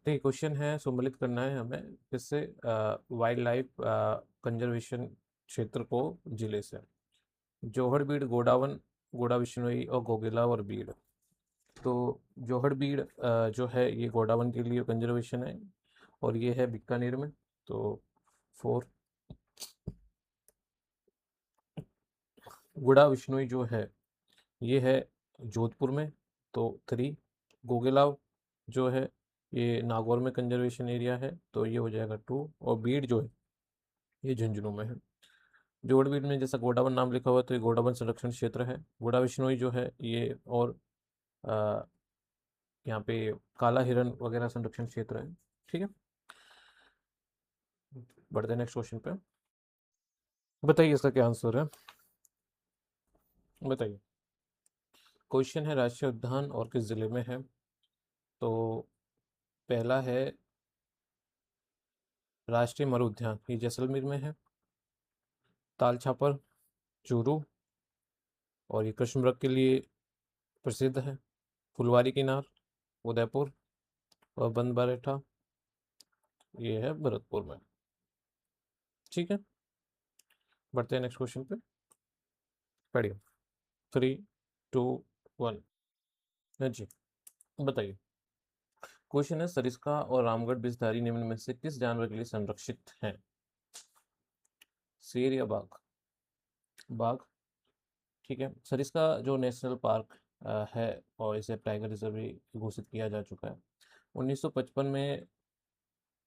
देखिए, क्वेश्चन है सम्मिलित करना है हमें इससे वाइल्ड लाइफ कंजर्वेशन क्षेत्र को जिले से। जोहड़, बीड़, गोडावन, गोडा बिश्नोई, और गोगिला और बीड़। तो जोहड़ बीड़ जो है ये गोडावन के लिए कंजर्वेशन है, और ये है बीकानेर में। तो 4। गुड़ा विश्नोई जो है ये है जोधपुर में। तो 3। गोगिलाव जो है ये नागौर में कंजर्वेशन एरिया है, तो ये हो जाएगा 2। और बीड़ जो है ये झुंझुनू में है। जोड़बीड़ में जैसा गोडावन नाम लिखा हुआ है तो ये गोडावन संरक्षण क्षेत्र है। गुड़ा विश्नोई जो है ये, और अ, यहाँ पे काला हिरन वगैरह संरक्षण क्षेत्र है। ठीक है, बढ़ते नेक्स्ट क्वेश्चन पे, बताइए इसका क्या आंसर है, बताइए। क्वेश्चन है राष्ट्रीय उद्यान और किस जिले में है? तो पहला है राष्ट्रीय मरु उद्यान, ये जैसलमेर में है। ताल छापर, चूरू, और ये कृष्णमृग के लिए प्रसिद्ध है। फुलवारी किनार, उदयपुर, और बंद बारेठा ये है भरतपुर में। ठीक है, बढ़ते हैं नेक्स्ट क्वेश्चन पे। पढ़िए। 3, 2, 1। हाँ जी, बताइए। क्वेश्चन है, सरिस्का और रामगढ़ बिस्तारी निम्न में से किस जानवर के लिए संरक्षित हैं? शेर या बाघ? बाघ। ठीक है, सरिस्का जो नेशनल पार्क है और इसे टाइगर रिजर्व भी घोषित किया जा चुका है 1955 में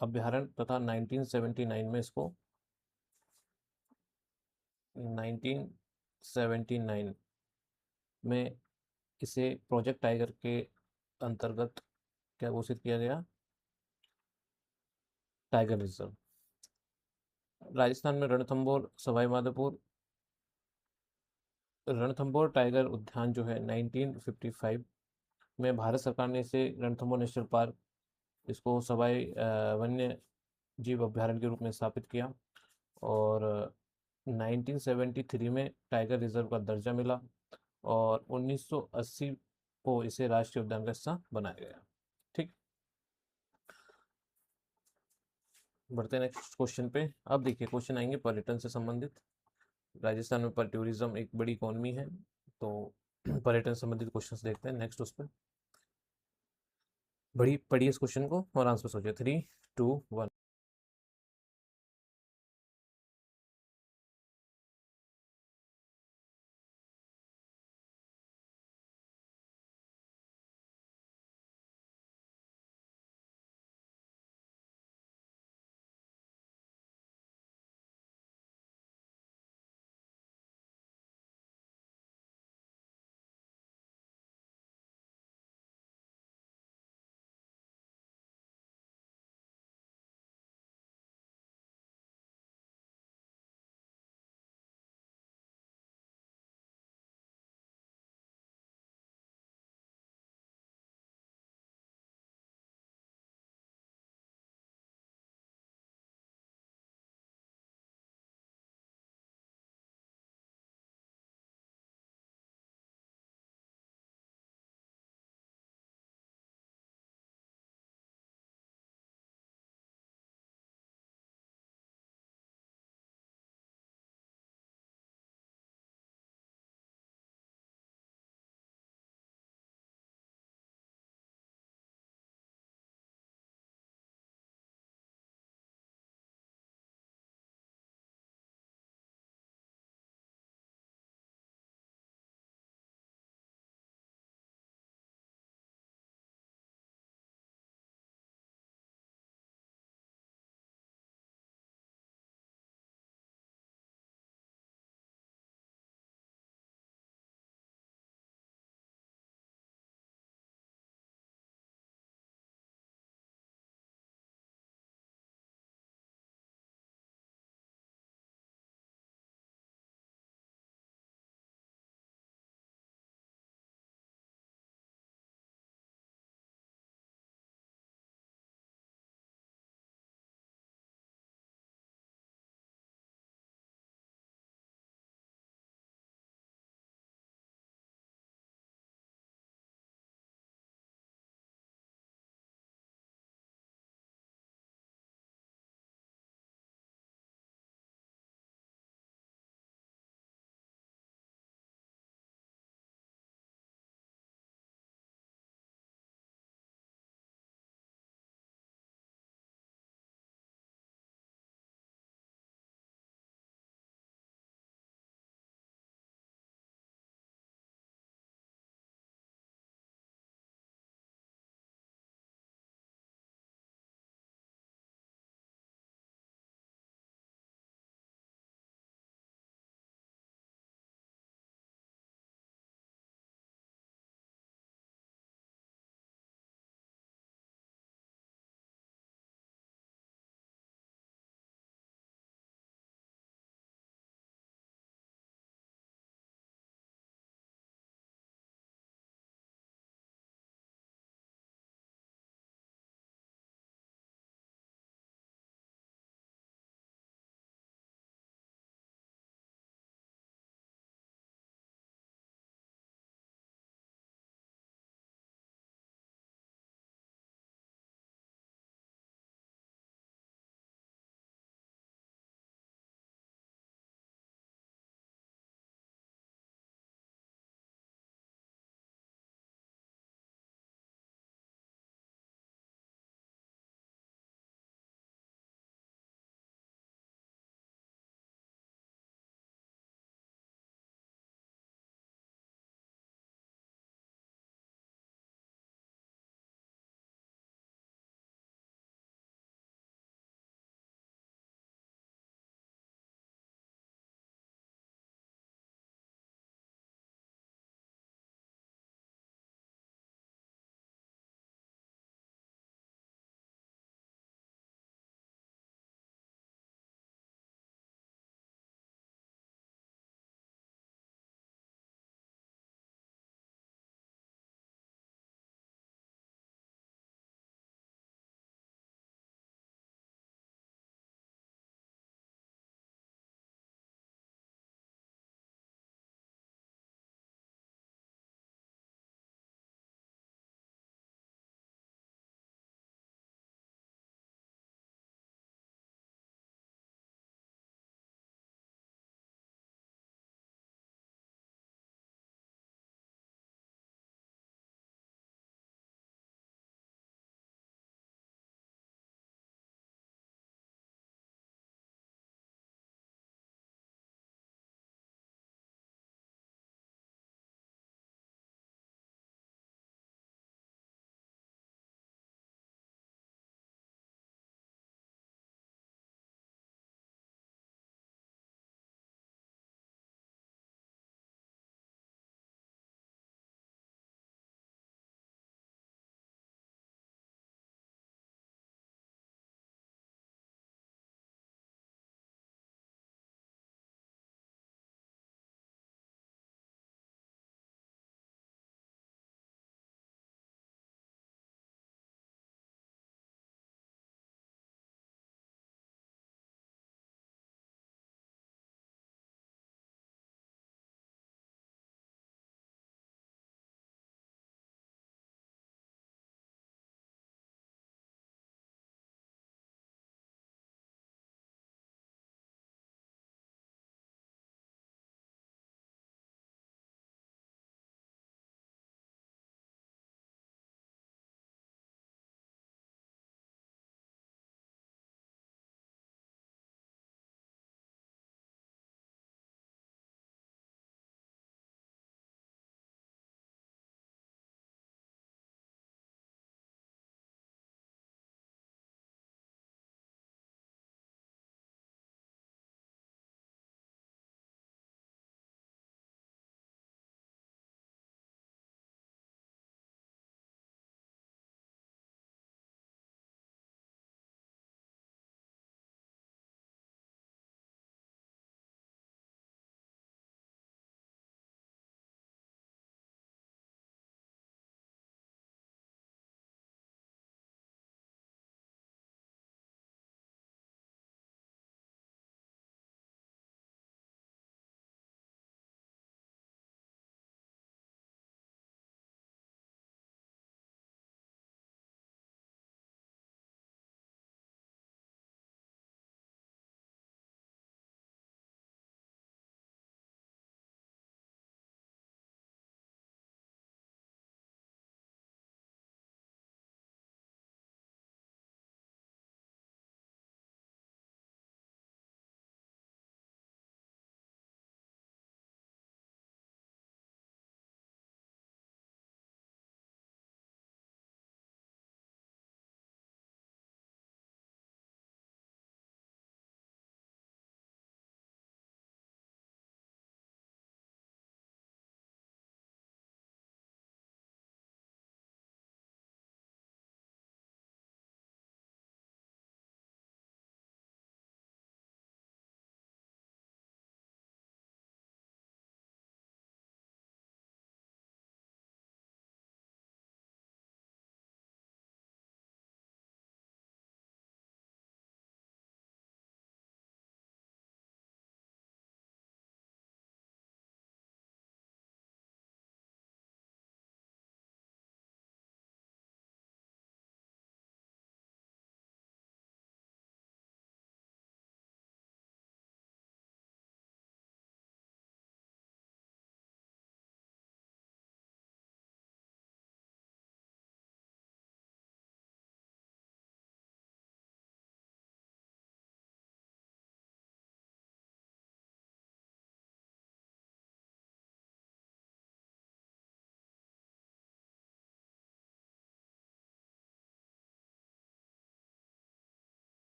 अभ्यारण्य तथा 1979 में इसको 1979 में इसे प्रोजेक्ट टाइगर के अंतर्गत क्या घोषित किया गया? Tiger reserve. राजस्थान में रणथंभौर सवाई माधोपुर, रणथंभौर टाइगर उद्यान जो है 1955 में भारत सरकार ने इसे रणथंभौर नेशनल पार्क, इसको सवाई वन्य जीव अभ्यारण्य के रूप में स्थापित किया। और 1973 में टाइगर रिजर्व का दर्जा मिला और 1980 को इसे राष्ट्रीय उद्यान का हिस्सा बनाया गया। ठीक, बढ़ते हैं नेक्स्ट क्वेश्चन पे। अब देखिए, क्वेश्चन आएंगे पर्यटन से संबंधित। राजस्थान में पर टूरिज्म एक बड़ी इकोनॉमी है, तो पर्यटन संबंधित क्वेश्चंस देखते हैं नेक्स्ट उस पर। बड़ी पढ़िए इस क्वेश्चन को और आंसर सोचिए। 3, 2, 1।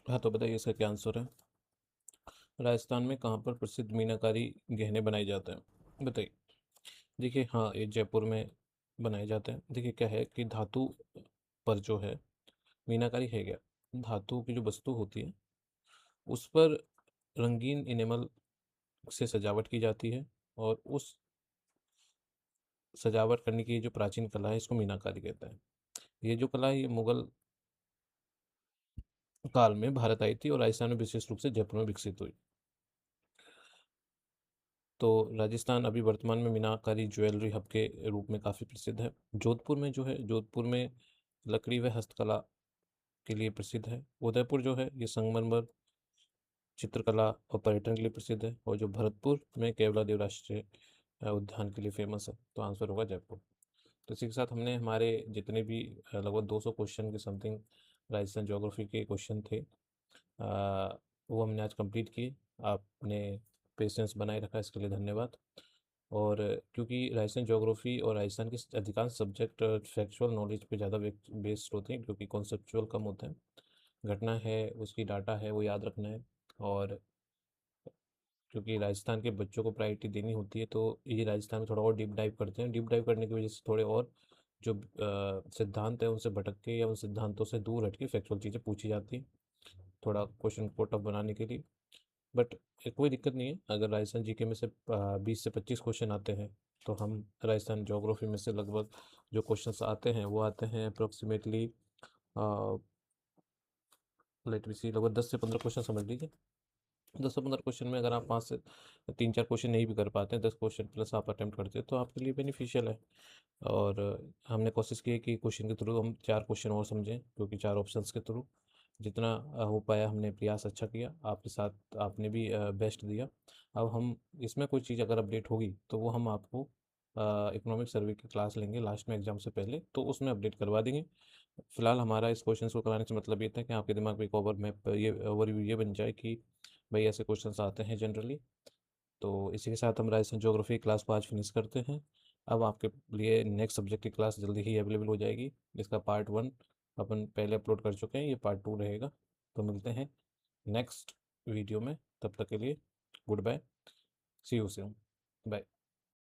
हाँ तो बताइए इसका क्या आंसर है। राजस्थान में कहाँ पर प्रसिद्ध मीनाकारी गहने बनाए जाते हैं, बताइए। देखिए हाँ, ये जयपुर में बनाए जाते हैं। देखिए क्या है कि धातु पर जो है मीनाकारी है क्या, धातु की जो वस्तु होती है उस पर रंगीन इनेमल से सजावट की जाती है, और उस सजावट करने की जो प्राचीन कला है इसको मीनाकारी कहते हैं। ये जो कला है ये मुगल काल में भारत आई थी और राजस्थान में विशेष रूप से जयपुर में विकसित हुई। तो राजस्थान अभी वर्तमान में मीनाकारी ज्वेलरी हब के रूप में काफ़ी प्रसिद्ध है। जोधपुर में जो है, जोधपुर में लकड़ी व हस्तकला के लिए प्रसिद्ध है। उदयपुर जो है ये संगमरमर, चित्रकला और पर्यटन के लिए प्रसिद्ध है। और जो भरतपुर में केवलादेव राष्ट्रीय उद्यान के लिए फेमस है। तो आंसर होगा जयपुर। तो इसी के साथ हमने हमारे जितने भी लगभग 200 क्वेश्चन के समथिंग राजस्थान ज्योग्राफी के क्वेश्चन थे, वो हमने आज कंप्लीट किए। आपने पेशेंस बनाए रखा, इसके लिए धन्यवाद। और क्योंकि राजस्थान ज्योग्राफी और राजस्थान के अधिकांश सब्जेक्ट फैक्चुअल नॉलेज पे ज़्यादा बेस्ड होते हैं, क्योंकि कॉन्सेप्चुअल कम होते हैं। घटना है, उसकी डाटा है, वो याद रखना है। और क्योंकि राजस्थान के बच्चों को प्रायोरिटी देनी होती है, तो ये राजस्थान में थोड़ा और डीप डाइव करते हैं। डीप डाइव करने की वजह से थोड़े और जो सिद्धांत है उनसे भटक के या उन सिद्धांतों से दूर हट के फैक्चुअल चीज़ें पूछी जाती हैं, थोड़ा क्वेश्चन को टफ बनाने के लिए। बट कोई दिक्कत नहीं है, अगर राजस्थान जीके में से 20 से 25 क्वेश्चन आते हैं, तो हम राजस्थान ज्योग्राफी में से लगभग जो क्वेश्चंस आते हैं वो आते हैं अप्रोक्सीमेटली, लेट मी सी, लगभग 10 से 15 क्वेश्चन समझ लीजिए। 10 से 15 क्वेश्चन में अगर आप 5 से 3 4 क्वेश्चन नहीं भी कर पाते हैं, 10 क्वेश्चन प्लस आप अटेम्प्ट करते हैं, तो आपके लिए बेनिफिशियल है। और हमने कोशिश की है कि क्वेश्चन के थ्रू हम 4 क्वेश्चन और समझें, क्योंकि 4 ऑप्शंस के थ्रू जितना हो पाया हमने प्रयास अच्छा किया। आपके साथ आपने भी बेस्ट दिया। अब हम इसमें कोई चीज़ अगर अपडेट होगी तो वो हम आपको इकोनॉमिक सर्वे की क्लास लेंगे लास्ट में एग्जाम से पहले, तो उसमें अपडेट करवा देंगे। फिलहाल हमारा इस क्वेश्चन को कराने से मतलब ये था कि आपके दिमाग में एक ओवर मैप, ये ओवरव्यू ये बन जाए कि भाई ऐसे क्वेश्चंस आते हैं जनरली। तो इसी के साथ हम राजस्थान ज्योग्राफी क्लास को आज फिनिश करते हैं। अब आपके लिए नेक्स्ट सब्जेक्ट की क्लास जल्दी ही अवेलेबल हो जाएगी। इसका पार्ट 1 अपन पहले अपलोड कर चुके हैं, ये पार्ट 2 रहेगा। तो मिलते हैं नेक्स्ट वीडियो में, तब तक के लिए goodbye, see you soon, bye.